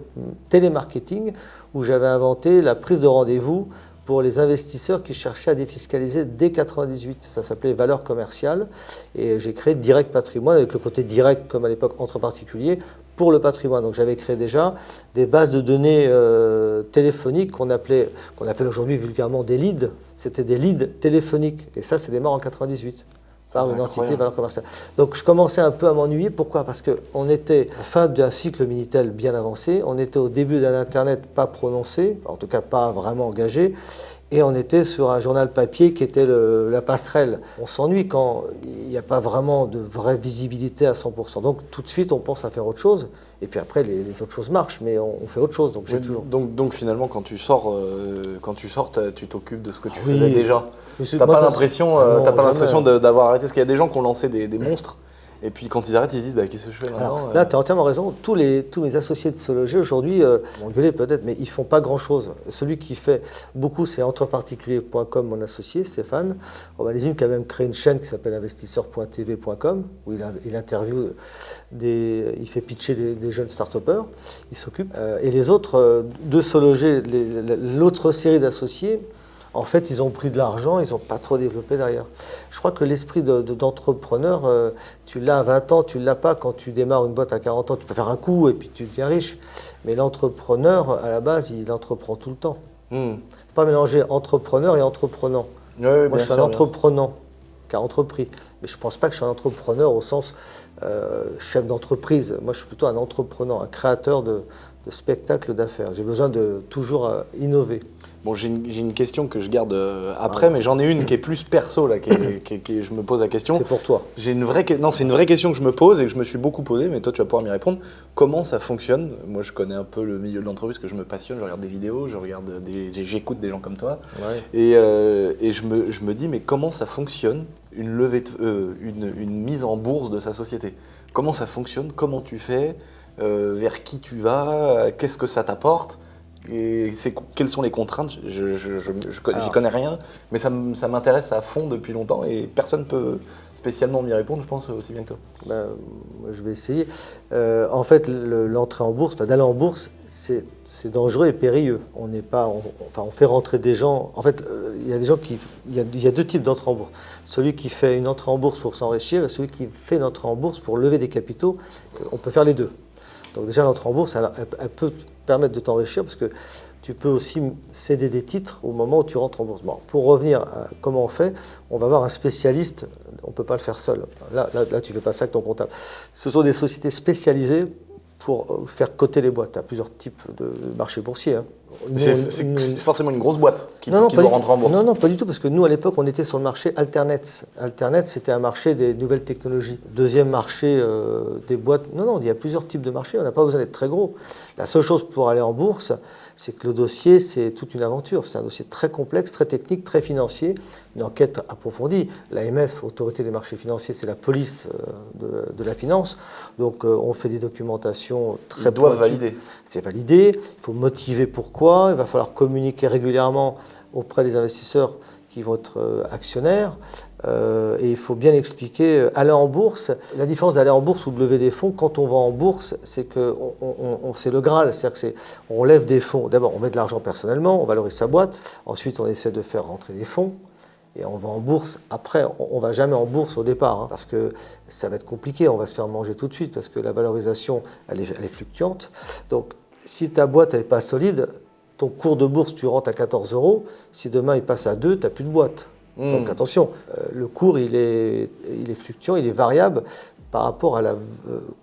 télémarketing, où j'avais inventé la prise de rendez-vous pour les investisseurs qui cherchaient à défiscaliser dès 98. Ça s'appelait valeur commerciale et j'ai créé Direct Patrimoine avec le côté direct comme à l'époque entre particuliers pour le patrimoine. Donc j'avais créé déjà des bases de données téléphoniques qu'on appelle aujourd'hui vulgairement des leads. C'était des leads téléphoniques. Et ça, c'est démarré en 98 par une entité valeur commerciale. Donc je commençais un peu à m'ennuyer. Pourquoi? Parce qu'on était à la fin d'un cycle Minitel bien avancé. On était au début d'un Internet pas prononcé, en tout cas pas vraiment engagé. Et on était sur un journal papier qui était la passerelle. On s'ennuie quand il n'y a pas vraiment de vraie visibilité à 100%. Donc tout de suite, on pense à faire autre chose. Et puis après, les autres choses marchent, mais on fait autre chose. Donc finalement, quand tu sors, tu t'occupes de ce que tu faisais déjà. T'as pas l'impression d'avoir arrêté, parce qu'il y a des gens qui ont lancé des monstres. Et puis quand ils arrêtent, ils se disent qu'est-ce que je fais maintenant? Là, tu as entièrement raison. Tous mes associés de Se Loger aujourd'hui vont gueuler peut-être, mais ils ne font pas grand-chose. Celui qui fait beaucoup, c'est entreparticulier.com, mon associé Stéphane Robalésine, qui a même créé une chaîne qui s'appelle investisseur.tv.com, où il interviewe il fait pitcher des jeunes start-upers, il s'occupe. Et les autres de Se Loger, l'autre série d'associés, en fait, ils ont pris de l'argent, ils n'ont pas trop développé derrière. Je crois que l'esprit d'entrepreneur, tu l'as à 20 ans, tu ne l'as pas quand tu démarres une boîte à 40 ans. Tu peux faire un coup et puis tu deviens riche. Mais l'entrepreneur, à la base, il entreprend tout le temps. Il ne faut pas mélanger entrepreneur et entreprenant. Oui, moi, je suis un entreprenant qui a entrepris. Mais je ne pense pas que je suis un entrepreneur au sens chef d'entreprise. Moi, je suis plutôt un entrepreneur, un créateur de spectacles d'affaires. J'ai besoin de toujours innover. Bon, j'ai une question que je garde après, mais j'en ai une qui est plus perso, là, je me pose la question. C'est pour toi. C'est une vraie question que je me pose et que je me suis beaucoup posée, mais toi tu vas pouvoir m'y répondre. Comment ça fonctionne? Moi je connais un peu le milieu de l'entreprise, que je me passionne, je regarde des vidéos, j'écoute des gens comme toi. Ouais. Et je me dis, mais comment ça fonctionne une mise en bourse de sa société? Comment ça fonctionne? Comment tu fais? Vers qui tu vas? Qu'est-ce que ça t'apporte? Et quelles sont les contraintes? J'y connais rien, mais ça m'intéresse à fond depuis longtemps et personne ne peut spécialement m'y répondre, je pense, aussi bien que toi. Je vais essayer. En fait, l'entrée en bourse, d'aller en bourse, c'est dangereux et périlleux. On fait rentrer des gens. En fait, il y a des gens il y a deux types d'entrée en bourse. Celui qui fait une entrée en bourse pour s'enrichir et celui qui fait une entrée en bourse pour lever des capitaux. On peut faire les deux. Donc déjà, l'entrée en bourse, elle peut permettre de t'enrichir parce que tu peux aussi céder des titres au moment où tu rentres en bourse. Bon, pour revenir à comment on fait, on va avoir un spécialiste, on ne peut pas le faire seul. Là, tu ne fais pas ça avec ton comptable. Ce sont des sociétés spécialisées pour faire coter les boîtes. Tu as plusieurs types de marchés boursiers. Hein. C'est forcément une grosse boîte qui doit rentrer en bourse. Non, pas du tout, parce que nous, à l'époque, on était sur le marché Alternet. Alternet, c'était un marché des nouvelles technologies. Deuxième marché des boîtes. Non, il y a plusieurs types de marchés, on n'a pas besoin d'être très gros. La seule chose pour aller en bourse, c'est que le dossier, c'est toute une aventure. C'est un dossier très complexe, très technique, très financier, une enquête approfondie. L'AMF, Autorité des marchés financiers, c'est la police de la finance. Donc, on fait des documentations très pointues. Ils doivent valider. C'est validé, il faut motiver pourquoi, il va falloir communiquer régulièrement auprès des investisseurs qui vont être actionnaires. Et il faut bien expliquer, aller en bourse, la différence d'aller en bourse ou de lever des fonds, quand on va en bourse, c'est que c'est le Graal, c'est-à-dire qu'on lève des fonds. D'abord, on met de l'argent personnellement, on valorise sa boîte, ensuite on essaie de faire rentrer des fonds, et on va en bourse après. On ne va jamais en bourse au départ, parce que ça va être compliqué, on va se faire manger tout de suite, parce que la valorisation, elle est fluctuante. Donc, si ta boîte n'est pas solide, ton cours de bourse, tu rentres à 14 €, si demain il passe à 2, tu n'as plus de boîte. Donc attention, le cours il est fluctuant, il est variable par rapport à la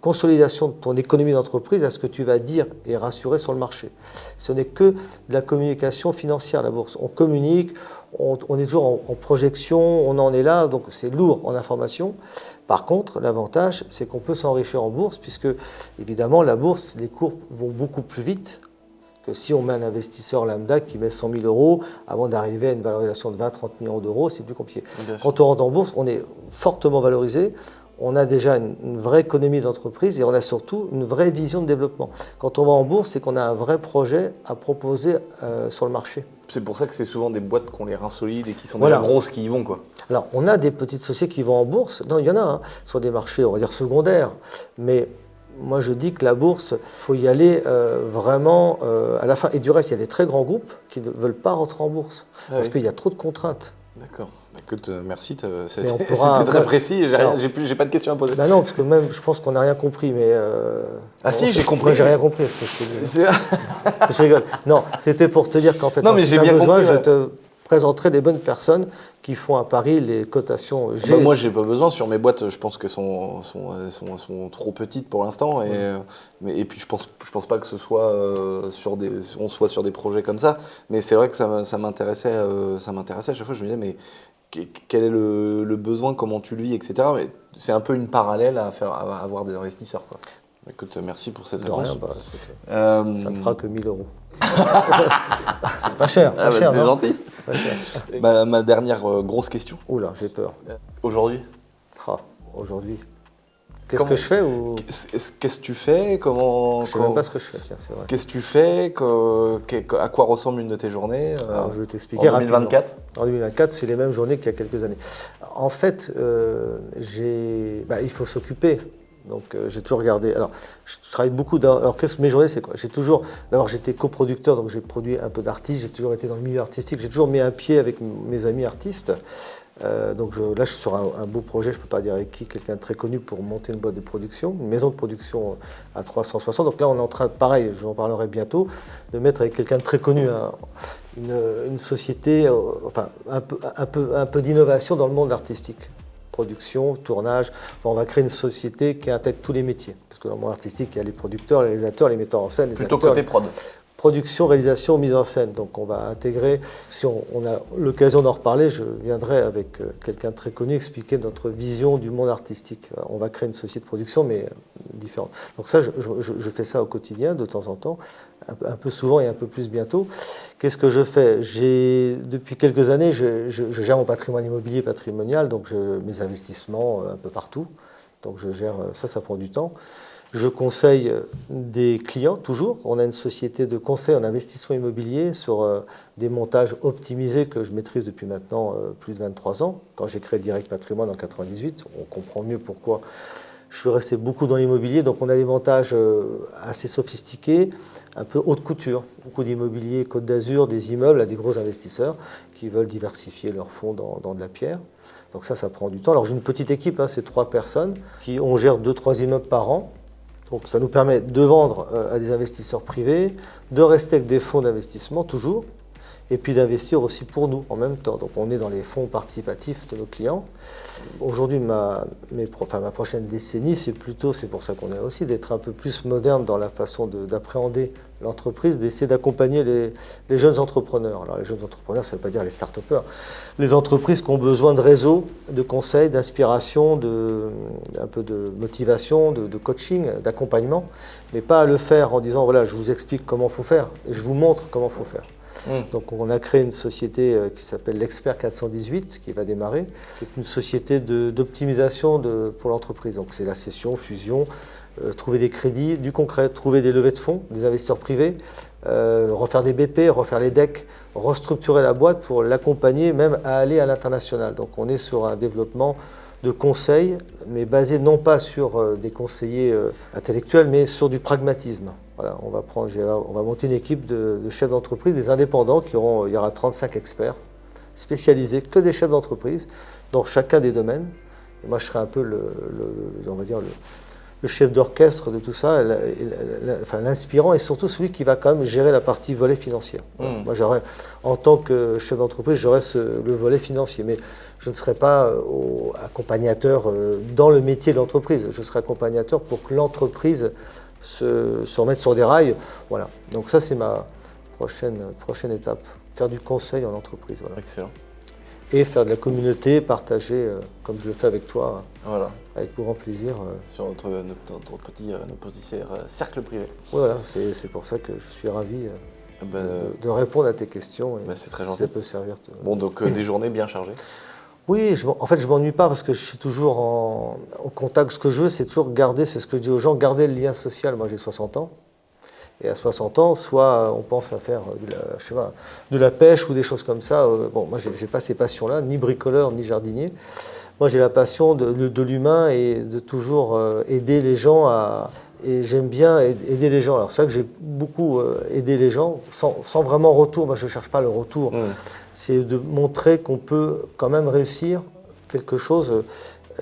consolidation de ton économie d'entreprise, à ce que tu vas dire et rassurer sur le marché. Ce n'est que de la communication financière, la bourse. On communique, on est toujours en projection, on en est là, donc c'est lourd en information. Par contre, l'avantage, c'est qu'on peut s'enrichir en bourse, puisque évidemment, la bourse, les cours vont beaucoup plus vite que si on met un investisseur lambda qui met 100 000 € avant d'arriver à une valorisation de 20-30 millions d'euros, c'est plus compliqué. Quand on rentre en bourse, on est fortement valorisé, on a déjà une vraie économie d'entreprise et on a surtout une vraie vision de développement. Quand on va en bourse, c'est qu'on a un vrai projet à proposer sur le marché. C'est pour ça que c'est souvent des boîtes qui ont les reins solides et qui sont déjà grosses qui y vont, quoi. Alors, on a des petites sociétés qui vont en bourse. Non, il y en a, sur des marchés, on va dire, secondaires. Mais moi, je dis que la bourse, il faut y aller vraiment à la fin. Et du reste, il y a des très grands groupes qui ne veulent pas rentrer en bourse parce qu'il y a trop de contraintes. D'accord. Écoute, merci, Mais on c'était pourra- très précis, Alors- j'ai pas de questions à poser. Ben non, parce que même, je pense qu'on n'a rien compris, mais... Ah si, j'ai compris. Moi, j'ai rien compris à ce que je te dis. C'est- Je rigole. Non, c'était pour te dire qu'en fait, Non, mais si j'ai tu as bien besoin, compris, je ouais. te présenterai les bonnes personnes qui font à Paris les cotations G. Bah, moi, j'ai pas besoin. Sur mes boîtes, je pense qu'elles sont trop petites pour l'instant. Et puis, je pense pas que ce soit on soit sur des projets comme ça. Mais c'est vrai que ça m'intéressait à chaque fois. Je me disais, mais quel est le besoin, comment tu le vis, etc. Mais c'est un peu une parallèle à avoir des investisseurs, quoi. Écoute, merci pour cette De réponse. rien, bah, écoute, ça ne fera que 1 000 euros. C'est pas cher, Ah, bah, cher, c'est non gentil. Pas cher. Ma dernière grosse question. Oula, j'ai peur. Aujourd'hui, Ah, aujourd'hui. Qu'est-ce que je fais ou... qu'est-ce que tu fais? Je sais même pas ce que je fais, tiens, c'est vrai. Qu'est-ce que tu fais? À quoi ressemble une de tes journées Alors, je vais t'expliquer en 2024? rapidement. En 2024, c'est les mêmes journées qu'il y a quelques années. En fait, il faut s'occuper. Donc, j'ai toujours regardé. Alors, je travaille beaucoup. Alors, mes journées, c'est quoi? D'abord, j'étais coproducteur, donc j'ai produit un peu d'artistes. J'ai toujours été dans le milieu artistique. J'ai toujours mis un pied avec mes amis artistes. Là, je suis sur un beau projet, je ne peux pas dire avec qui, quelqu'un de très connu pour monter une boîte de production, une maison de production à 360. Donc là, on est en train, pareil, je vous en parlerai bientôt, de mettre avec quelqu'un de très connu une société, un peu d'innovation dans le monde artistique. Production, tournage. Enfin, on va créer une société qui intègre tous les métiers. Parce que dans le monde artistique, il y a les producteurs, les réalisateurs, les metteurs en scène, les Plutôt acteurs. côté prod. Production, réalisation, mise en scène. Donc on va intégrer, si on a l'occasion d'en reparler, je viendrai avec quelqu'un de très connu expliquer notre vision du monde artistique. On va créer une société de production, mais différente. Donc ça, je fais ça au quotidien, de temps en temps, un peu souvent et un peu plus bientôt. Qu'est-ce que je fais? Depuis quelques années, je gère mon patrimoine immobilier patrimonial, donc mes investissements un peu partout. Donc je gère, ça prend du temps. Je conseille des clients, toujours. On a une société de conseil en investissement immobilier sur des montages optimisés que je maîtrise depuis maintenant plus de 23 ans. Quand j'ai créé Direct Patrimoine en 1998, on comprend mieux pourquoi je suis resté beaucoup dans l'immobilier. Donc on a des montages assez sophistiqués, un peu haute couture. Beaucoup d'immobilier Côte d'Azur, des immeubles à des gros investisseurs qui veulent diversifier leurs fonds dans de la pierre. Donc ça prend du temps. Alors j'ai une petite équipe, c'est 3 personnes, on gère 2-3 immeubles par an. Donc ça nous permet de vendre à des investisseurs privés, de rester avec des fonds d'investissement toujours, et puis d'investir aussi pour nous en même temps. Donc on est dans les fonds participatifs de nos clients. Aujourd'hui, ma prochaine décennie, c'est pour ça qu'on est aussi, d'être un peu plus moderne dans la façon d'appréhender l'entreprise, d'essayer d'accompagner les jeunes entrepreneurs. Alors les jeunes entrepreneurs, ça ne veut pas dire les start-upers. Les entreprises qui ont besoin de réseaux, de conseils, d'inspiration, un peu de motivation, de coaching, d'accompagnement, mais pas à le faire en disant, voilà, je vous explique comment il faut faire, et je vous montre comment il faut faire. Donc on a créé une société qui s'appelle l'Expert 418 qui va démarrer. C'est une société d'optimisation pour l'entreprise. Donc c'est la cession, fusion, trouver des crédits, du concret, trouver des levées de fonds, des investisseurs privés, refaire des BP, refaire les decks, restructurer la boîte pour l'accompagner même à aller à l'international. Donc on est sur un développement de conseils, mais basé non pas sur des conseillers intellectuels, mais sur du pragmatisme. Voilà, on va monter une équipe de chefs d'entreprise, des indépendants, il y aura 35 experts spécialisés, que des chefs d'entreprise, dans chacun des domaines. Et moi, je serai un peu le chef d'orchestre de tout ça, l'inspirant et surtout celui qui va quand même gérer la partie volet financier. Moi, en tant que chef d'entreprise, j'aurai le volet financier, mais je ne serai pas accompagnateur dans le métier de l'entreprise. Je serai accompagnateur pour que l'entreprise se remettre sur des rails. Voilà. Donc ça, c'est ma prochaine étape. Faire du conseil en entreprise. Voilà. Excellent. Et faire de la communauté, partager, comme je le fais avec toi, voilà. Avec grand plaisir. Sur notre petit cercle privé. Voilà, c'est pour ça que je suis ravi de répondre à tes questions. Et c'est très gentil. Si ça peut servir. Bon, donc des journées bien chargées. Oui, en fait, je ne m'ennuie pas parce que je suis toujours en contact. Ce que je veux, c'est toujours garder, c'est ce que je dis aux gens, garder le lien social. Moi, j'ai 60 ans. Et à 60 ans, soit on pense à faire de la pêche ou des choses comme ça. Bon, moi, je n'ai pas ces passions-là, ni bricoleur, ni jardinier. Moi, j'ai la passion de l'humain et de toujours aider les gens Et j'aime bien aider les gens. Alors c'est vrai que j'ai beaucoup aidé les gens sans vraiment retour. Moi, je ne cherche pas le retour. C'est de montrer qu'on peut quand même réussir quelque chose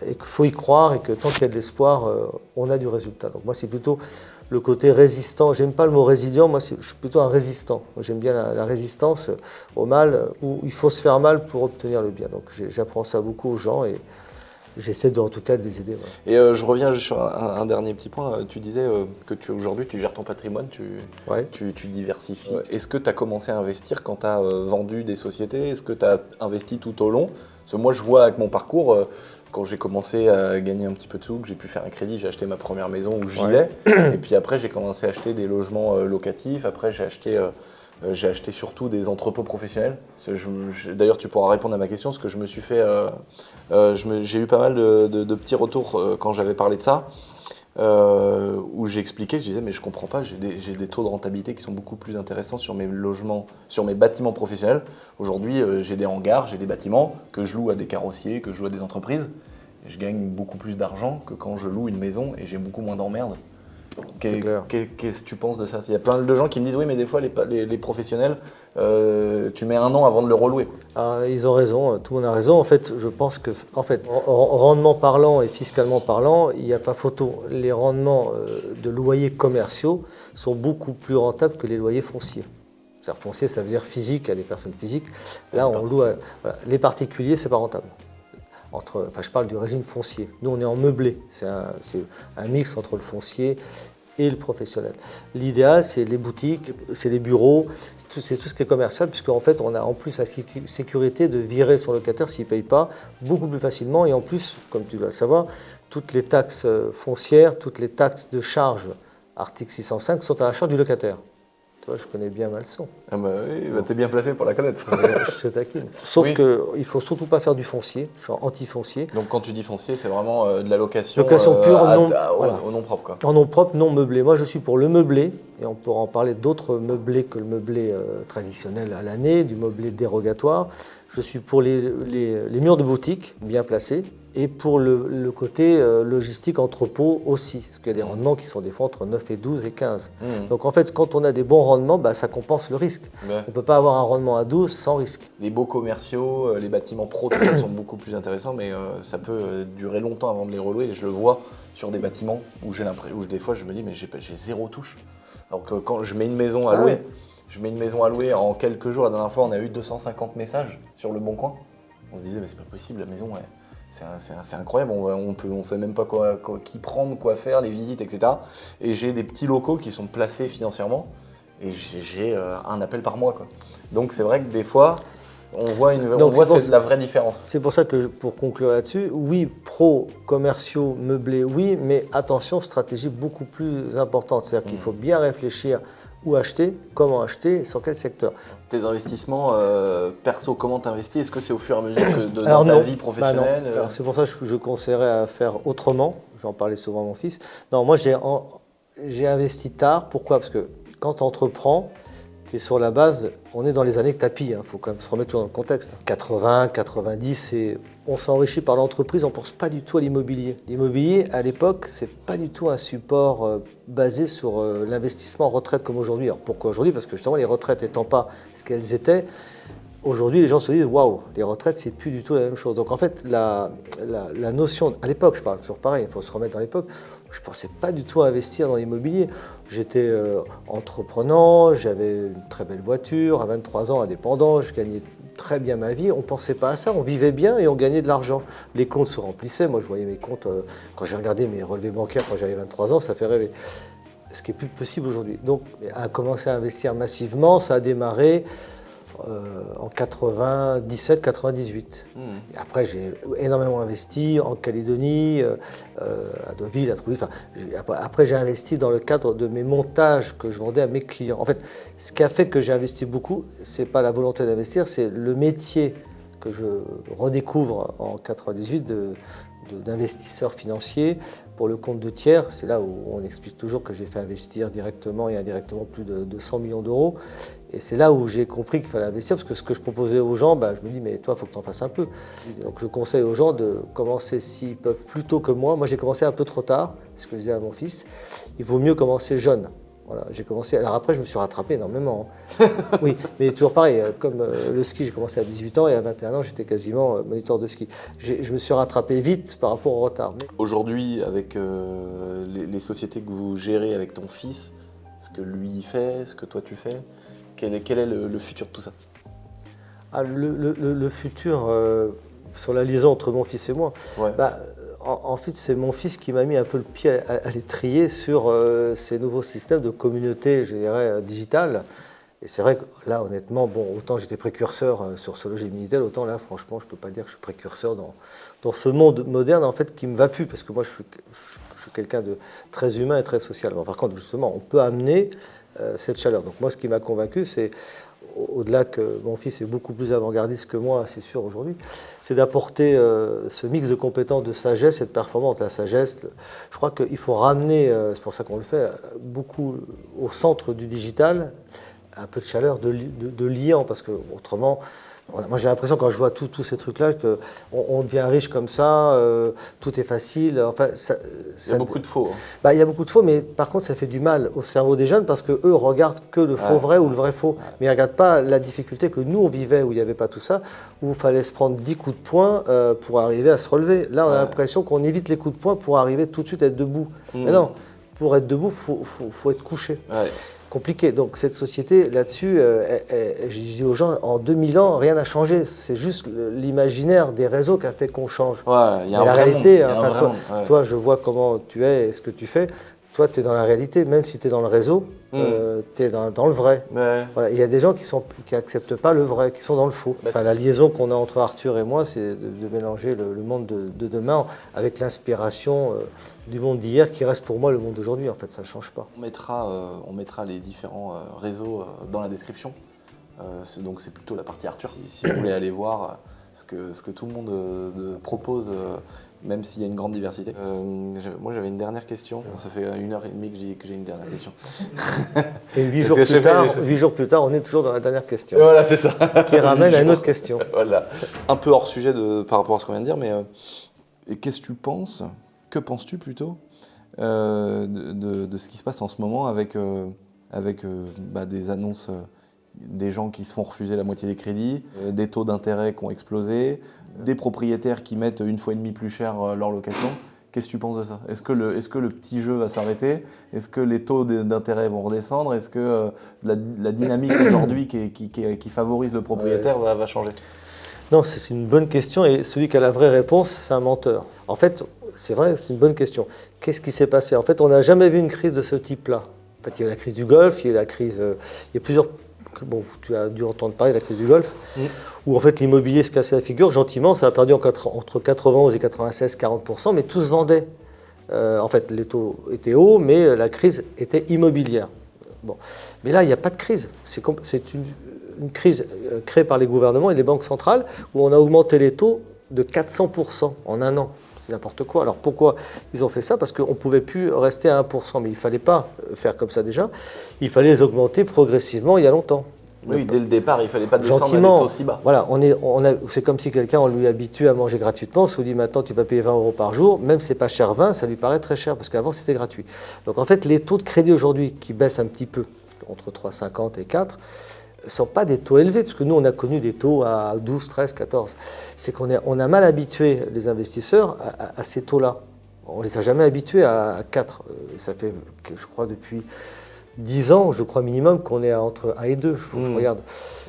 et qu'il faut y croire et que tant qu'il y a de l'espoir, on a du résultat. Donc moi, c'est plutôt le côté résistant. J'aime pas le mot résilient, moi je suis plutôt un résistant. Moi, j'aime bien la résistance au mal, où il faut se faire mal pour obtenir le bien. Donc j'apprends ça beaucoup aux gens et j'essaie en tout cas de les aider. Et Voilà. je reviens juste sur un dernier petit point. Tu disais que aujourd'hui tu gères ton patrimoine, tu diversifies. Ouais. Est-ce que tu as commencé à investir quand tu as vendu des sociétés? Est-ce que tu as investi tout au long? Parce que moi je vois avec mon parcours, quand j'ai commencé à gagner un petit peu de sous, que j'ai pu faire un crédit, j'ai acheté ma première maison où j'y vais. Et puis après j'ai commencé à acheter des logements locatifs. Après j'ai acheté surtout des entrepôts professionnels. D'ailleurs, tu pourras répondre à ma question, parce que je me suis fait, j'ai eu pas mal de petits retours quand j'avais parlé de ça, où j'expliquais, je disais mais je comprends pas, j'ai des taux de rentabilité qui sont beaucoup plus intéressants sur mes logements, sur mes bâtiments professionnels. Aujourd'hui, j'ai des hangars, j'ai des bâtiments que je loue à des carrossiers, que je loue à des entreprises. Et je gagne beaucoup plus d'argent que quand je loue une maison et j'ai beaucoup moins d'emmerdes. Qu'est-ce que tu penses de ça? Il y a plein de gens qui me disent oui, mais des fois les professionnels, tu mets 1 an avant de le relouer. Ils ont raison, tout le monde a raison. En fait, je pense que, rendement parlant et fiscalement parlant, il n'y a pas photo. Les rendements de loyers commerciaux sont beaucoup plus rentables que les loyers fonciers. C'est-à-dire foncier, ça veut dire physique à des personnes physiques. Là, on loue les particuliers, c'est pas rentable. Je parle du régime foncier. Nous, on est en meublé. C'est un mix entre le foncier et le professionnel. L'idéal, c'est les boutiques, c'est les bureaux, c'est tout ce qui est commercial, puisqu'en fait, on a en plus la sécurité de virer son locataire s'il ne paye pas beaucoup plus facilement. Et en plus, comme tu dois le savoir, toutes les taxes foncières, toutes les taxes de charge, article 605, sont à la charge du locataire. Toi, je connais bien ma leçon. Ah bah oui, t'es bien placé pour la connaître. Je te taquine. Sauf qu'il ne faut surtout pas faire du foncier. Je suis anti-foncier. Donc quand tu dis foncier, c'est vraiment de la location, pure au nom propre, quoi. En nom propre, non meublé. Moi, je suis pour le meublé, et on pourra en parler d'autres meublés que le meublé traditionnel à l'année, du meublé dérogatoire. Je suis pour les murs de boutique bien placés, et pour le côté logistique, entrepôt aussi, parce qu'il y a des rendements qui sont des fois entre 9 et 12 et 15. Donc en fait, quand on a des bons rendements, ça compense le risque. On ne peut pas avoir un rendement à 12 sans risque. Les beaux commerciaux, les bâtiments pro, tout ça sont beaucoup plus intéressants, mais ça peut durer longtemps avant de les relouer. Et je le vois sur des bâtiments où des fois je me dis mais j'ai 0 touche. Alors que quand je mets une maison à louer, en quelques jours. La dernière fois, on a eu 250 messages sur Le Bon Coin. On se disait mais c'est pas possible, la maison, c'est incroyable. On sait même pas qui prendre, quoi faire, les visites, etc. Et j'ai des petits locaux qui sont placés financièrement et j'ai un appel par mois, quoi. Donc c'est vrai que des fois, on voit la vraie différence. C'est pour ça que, pour conclure là-dessus, oui, pro, commerciaux, meublés, oui, mais attention, stratégie beaucoup plus importante. C'est-à-dire qu'il faut bien réfléchir où acheter, comment acheter, sur quel secteur. Tes investissements perso, comment tu investis? Est-ce que c'est au fur et à mesure dans ta vie professionnelle? C'est pour ça que je conseillerais à faire autrement. J'en parlais souvent à mon fils. Non, moi j'ai investi tard. Pourquoi? Parce que quand tu entreprends, tu es sur la base, on est dans les années que tapis, il faut quand même se remettre toujours dans le contexte. 80, 90, on s'enrichit par l'entreprise, on ne pense pas du tout à l'immobilier. L'immobilier, à l'époque, ce n'est pas du tout un support basé sur l'investissement en retraite comme aujourd'hui. Alors pourquoi aujourd'hui? Parce que justement, les retraites n'étant pas ce qu'elles étaient, aujourd'hui, les gens se disent « waouh, les retraites, c'est plus du tout la même chose ». Donc en fait, la notion, à l'époque, je parle toujours pareil, il faut se remettre dans l'époque, je ne pensais pas du tout à investir dans l'immobilier. J'étais entreprenant, j'avais une très belle voiture, à 23 ans indépendant, je gagnais très bien ma vie. On ne pensait pas à ça, on vivait bien et on gagnait de l'argent. Les comptes se remplissaient. Moi, je voyais mes comptes, quand j'ai regardé mes relevés bancaires quand j'avais 23 ans, ça fait rêver. Ce qui n'est plus possible aujourd'hui. Donc, à commencer à investir massivement, ça a démarré en 97-98. Après, j'ai énormément investi en Calédonie, à Deauville, à Trouville. Après, j'ai investi dans le cadre de mes montages que je vendais à mes clients. En fait, ce qui a fait que j'ai investi beaucoup, c'est pas la volonté d'investir, c'est le métier que je redécouvre en 98 d'investisseur financier pour le compte de tiers. C'est là où on explique toujours que j'ai fait investir directement et indirectement plus de 100 millions d'euros. Et c'est là où j'ai compris qu'il fallait investir, parce que ce que je proposais aux gens, je me dis, mais toi, il faut que tu en fasses un peu. Donc je conseille aux gens de commencer, s'ils peuvent, plus tôt que moi. Moi, j'ai commencé un peu trop tard, c'est ce que je disais à mon fils. Il vaut mieux commencer jeune. Voilà, j'ai commencé. Alors après, je me suis rattrapé énormément. Oui, mais toujours pareil, comme le ski, j'ai commencé à 18 ans et à 21 ans, j'étais quasiment moniteur de ski. Je me suis rattrapé vite par rapport au retard. Aujourd'hui, avec les sociétés que vous gérez avec ton fils, ce que lui fait, ce que toi tu fais, quel est le futur de tout ça? Le futur, sur la liaison entre mon fils et moi, Ouais. en fait, c'est mon fils qui m'a mis un peu le pied à l'étrier sur ces nouveaux systèmes de communauté, je dirais, digitale. Et c'est vrai que là, honnêtement, autant j'étais précurseur sur ce logis Minitel, autant là, franchement, je ne peux pas dire que je suis précurseur dans ce monde moderne, en fait, qui ne me va plus, parce que moi, je suis quelqu'un de très humain et très social. Bon, par contre, justement, on peut amener cette chaleur. Donc moi, ce qui m'a convaincu, c'est, au-delà que mon fils est beaucoup plus avant-gardiste que moi, c'est sûr aujourd'hui, c'est d'apporter ce mix de compétences, de sagesse et de performance. La sagesse, je crois qu'il faut ramener, c'est pour ça qu'on le fait, beaucoup au centre du digital, un peu de chaleur, de liant, parce que autrement, moi j'ai l'impression quand je vois tous ces trucs-là qu'on devient riche comme ça, tout est facile. Enfin, il y a beaucoup de faux. Hein. Il y a beaucoup de faux, mais par contre ça fait du mal au cerveau des jeunes parce qu'eux regardent que le faux vrai ou le vrai faux. Mais ils ne regardent pas la difficulté que nous on vivait où il n'y avait pas tout ça, où il fallait se prendre 10 coups de poing pour arriver à se relever. Là on a l'impression qu'on évite les coups de poing pour arriver tout de suite à être debout. Mais non, pour être debout, faut être couché. Ouais. Compliqué. Donc cette société, là-dessus, je dis aux gens, en 2000 ans, rien n'a changé. C'est juste l'imaginaire des réseaux qui a fait qu'on change. Ouais, y a la réalité, toi, je vois comment tu es et ce que tu fais. Toi, tu es dans la réalité, même si tu es dans le réseau, tu es dans le vrai. Ouais. Voilà. Il y a des gens qui n'acceptent pas le vrai, qui sont dans le faux. Enfin, la liaison qu'on a entre Arthur et moi, c'est de mélanger le monde de demain avec l'inspiration du monde d'hier qui reste pour moi le monde d'aujourd'hui. En fait, ça ne change pas. On mettra les différents réseaux dans la description. Donc c'est plutôt la partie Arthur. Si vous voulez aller voir ce que tout le monde propose, même s'il y a une grande diversité. Moi j'avais une dernière question. Ça fait 1h30 que j'ai une dernière question. Et 8 jours plus tard, on est toujours dans la dernière question. Voilà, c'est ça. Qui ramène à une autre question. Voilà. Un peu hors sujet par rapport à ce qu'on vient de dire, mais qu'est-ce que tu penses? Que penses-tu plutôt de ce qui se passe en ce moment avec des annonces des gens qui se font refuser la moitié des crédits, des taux d'intérêt qui ont explosé, des propriétaires qui mettent 1,5 fois plus cher leur location? Qu'est-ce que tu penses de ça? Est-ce que le petit jeu va s'arrêter? Est-ce que les taux d'intérêt vont redescendre? Est-ce que la dynamique aujourd'hui qui favorise le propriétaire va changer? Non, c'est une bonne question et celui qui a la vraie réponse, c'est un menteur. En fait, c'est vrai, c'est une bonne question. Qu'est-ce qui s'est passé? En fait, on n'a jamais vu une crise de ce type-là. En fait, il y a eu la crise du Golfe, il y a eu la crise... il y a plusieurs... Bon, tu as dû entendre parler de la crise du Golfe, où en fait l'immobilier se cassait la figure. Gentiment, ça a perdu entre 91 et 96, 40%, mais tout se vendait. En fait, les taux étaient hauts, mais la crise était immobilière. Bon. Mais là, il n'y a pas de crise. C'est une crise créée par les gouvernements et les banques centrales, où on a augmenté les taux de 400% en un an. C'est n'importe quoi. Alors pourquoi ils ont fait ça? Parce qu'on ne pouvait plus rester à 1%, mais il ne fallait pas faire comme ça déjà. Il fallait les augmenter progressivement il y a longtemps. Oui, dès le départ, il ne fallait pas descendre à des taux aussi bas. Voilà, c'est comme si quelqu'un, on lui habitue à manger gratuitement, on se dit maintenant tu vas payer 20 € par jour, même si ce n'est pas cher 20, ça lui paraît très cher, parce qu'avant c'était gratuit. Donc en fait, les taux de crédit aujourd'hui, qui baissent un petit peu, entre 3,50 et 4, ne sont pas des taux élevés, parce que nous, on a connu des taux à 12, 13, 14. C'est qu'on a mal habitué les investisseurs à ces taux-là. On ne les a jamais habitués à 4. Ça fait, je crois, depuis 10 ans, je crois minimum, qu'on est entre 1 et 2. Il faut que je regarde.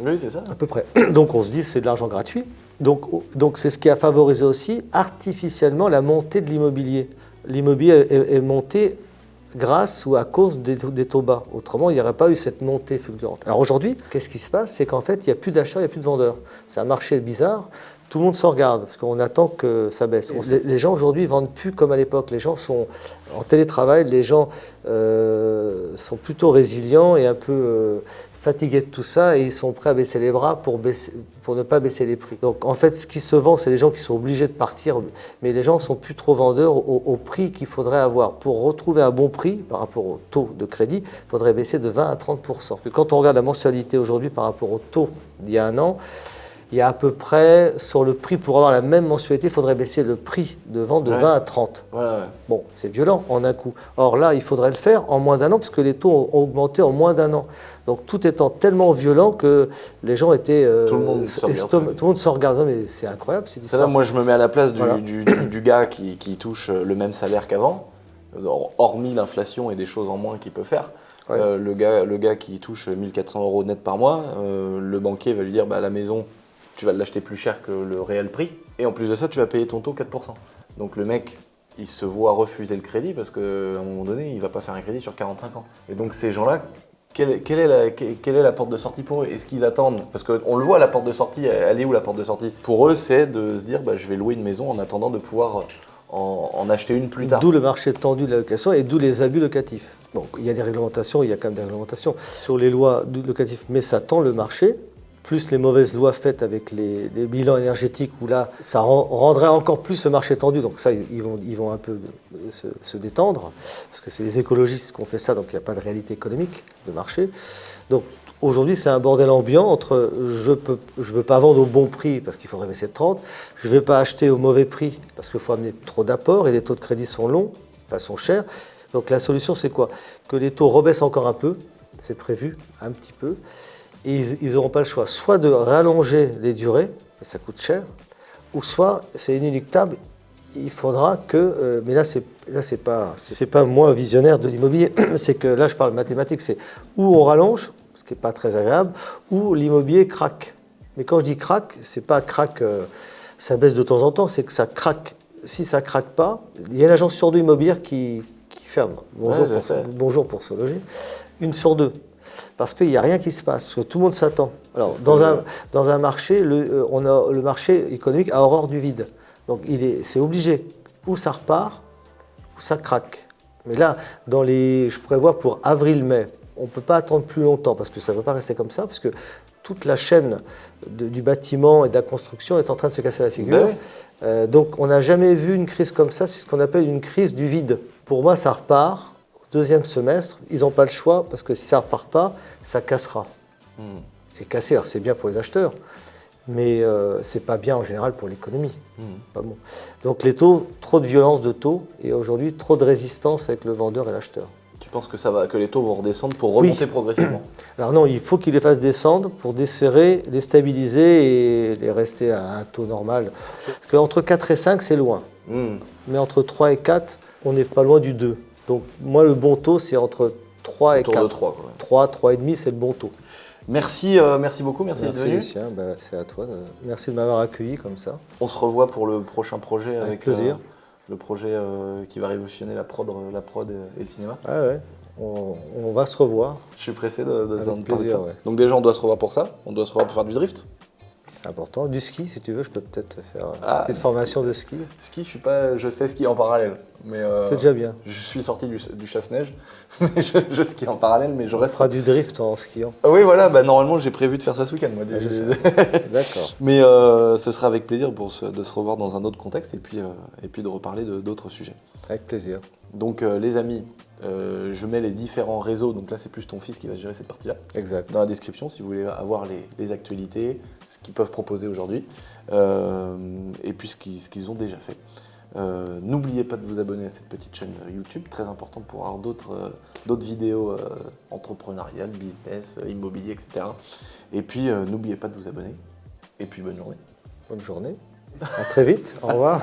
Oui, c'est ça. À peu près. Donc on se dit c'est de l'argent gratuit. Donc c'est ce qui a favorisé aussi artificiellement la montée de l'immobilier. L'immobilier est monté grâce ou à cause des taux bas. Autrement, il n'y aurait pas eu cette montée fulgurante. Alors aujourd'hui, qu'est-ce qui se passe? C'est qu'en fait, il n'y a plus d'acheteurs, il n'y a plus de vendeurs. C'est un marché bizarre. Tout le monde s'en regarde parce qu'on attend que ça baisse. Les gens aujourd'hui ne vendent plus comme à l'époque. Les gens sont en télétravail, les gens sont plutôt résilients et un peu fatigués de tout ça et ils sont prêts à baisser les bras pour ne pas baisser les prix. Donc en fait, ce qui se vend, c'est les gens qui sont obligés de partir, mais les gens ne sont plus trop vendeurs au prix qu'il faudrait avoir. Pour retrouver un bon prix par rapport au taux de crédit, il faudrait baisser de 20 à 30%. Parce que quand on regarde la mensualité aujourd'hui par rapport au taux d'il y a un an, il y a à peu près, sur le prix, pour avoir la même mensualité, il faudrait baisser le prix de vente de 20 à 30. Voilà, ouais. Bon, c'est violent en un coup. Or là, il faudrait le faire en moins d'un an, puisque les taux ont augmenté en moins d'un an. Donc tout étant tellement violent que les gens étaient... Tout le monde se regarde. tout le monde se regarde. Non, mais c'est incroyable cette histoire. Là, moi, je me mets à la place Voilà. du gars qui touche le même salaire qu'avant, hormis l'inflation et des choses en moins qu'il peut faire. Ouais. Le gars qui touche 1 400 € net par mois, le banquier va lui dire, la maison, tu vas l'acheter plus cher que le réel prix. Et en plus de ça, tu vas payer ton taux 4%. Donc le mec, il se voit refuser le crédit parce qu'à un moment donné, il ne va pas faire un crédit sur 45 ans. Et donc ces gens-là, quelle est la porte de sortie pour eux? Est-ce qu'ils attendent? Parce qu'on le voit, la porte de sortie, elle est où la porte de sortie? Pour eux, c'est de se dire, je vais louer une maison en attendant de pouvoir en acheter une plus tard. D'où le marché tendu de la location et d'où les abus locatifs. Bon, il y a des réglementations, il y a quand même des réglementations sur les lois locatives, mais ça tend le marché. Plus les mauvaises lois faites avec les bilans énergétiques, où là, ça rendrait encore plus le marché tendu. Donc ça, ils vont un peu se détendre, parce que c'est les écologistes qui ont fait ça, donc il n'y a pas de réalité économique de marché. Donc aujourd'hui, c'est un bordel ambiant entre je veux pas vendre au bon prix, parce qu'il faudrait baisser de 30, je ne vais pas acheter au mauvais prix, parce qu'il faut amener trop d'apports, et les taux de crédit sont longs, enfin sont chers. Donc la solution, c'est quoi? Que les taux rebaissent encore un peu, c'est prévu, un petit peu. Et ils n'auront pas le choix, soit de rallonger les durées, mais ça coûte cher, ou soit, c'est inéluctable, il faudra que, mais là c'est pas moi visionnaire de l'immobilier, c'est que là je parle mathématiques, c'est où on rallonge, ce qui n'est pas très agréable, ou l'immobilier craque. Mais quand je dis craque, c'est pas craque, ça baisse de temps en temps, c'est que ça craque. Si ça craque pas, il y a une agence sur deux immobilière qui ferme. Bonjour pour se loger. Une sur deux. Parce qu'il n'y a rien qui se passe, parce que tout le monde s'attend. Alors, dans un marché, le marché économique a horreur du vide. Donc, c'est obligé. Ou ça repart, ou ça craque. Mais là, je prévois pour avril-mai, on ne peut pas attendre plus longtemps, parce que ça ne peut pas rester comme ça, parce que toute la chaîne du bâtiment et de la construction est en train de se casser la figure. Donc, on n'a jamais vu une crise comme ça, c'est ce qu'on appelle une crise du vide. Pour moi, ça repart. Deuxième semestre, ils n'ont pas le choix parce que si ça ne repart pas, ça cassera. Et casser, alors c'est bien pour les acheteurs, mais c'est pas bien en général pour l'économie. Pas bon. Donc les taux, trop de violence de taux et aujourd'hui trop de résistance avec le vendeur et l'acheteur. Tu penses que les taux vont redescendre pour remonter progressivement? Alors non, il faut qu'ils les fassent descendre pour desserrer, les stabiliser et les rester à un taux normal. Parce qu'entre 4 et 5, c'est loin. Mais entre 3 et 4, on n'est pas loin du 2. Donc moi, le bon taux, c'est entre 3 et 4. De 3, quoi. 3, 3,5, c'est le bon taux. Merci beaucoup, merci d'être venu. Lucien, c'est à toi. Merci de m'avoir accueilli comme ça. On se revoit pour le prochain projet avec plaisir. Le projet qui va révolutionner la prod et le cinéma. Ah ouais, on va se revoir. Je suis pressé de parler de ça. Ouais. Donc déjà, on doit se revoir pour ça. On doit se revoir pour faire du drift. Important. Du ski, si tu veux, je peux peut-être faire une petite formation de ski. Ski, je sais skier en parallèle. Mais c'est déjà bien. Je suis sorti du chasse-neige, mais je skie en parallèle, mais je reste. On fera du drift en skiant. Ah oui, voilà, normalement j'ai prévu de faire ça ce week-end, moi. D'accord. Mais ce sera avec plaisir de se revoir dans un autre contexte et puis de reparler d'autres sujets. Avec plaisir. Donc les amis, je mets les différents réseaux, donc là c'est plus ton fils qui va gérer cette partie-là. Exact. Dans la description, si vous voulez avoir les actualités, ce qu'ils peuvent proposer aujourd'hui, et puis ce qu'ils ont déjà fait. N'oubliez pas de vous abonner à cette petite chaîne YouTube, très important pour avoir d'autres vidéos entrepreneuriales, business, immobilier, etc. Et puis n'oubliez pas de vous abonner, et puis bonne journée. Bonne journée. À très vite, au revoir.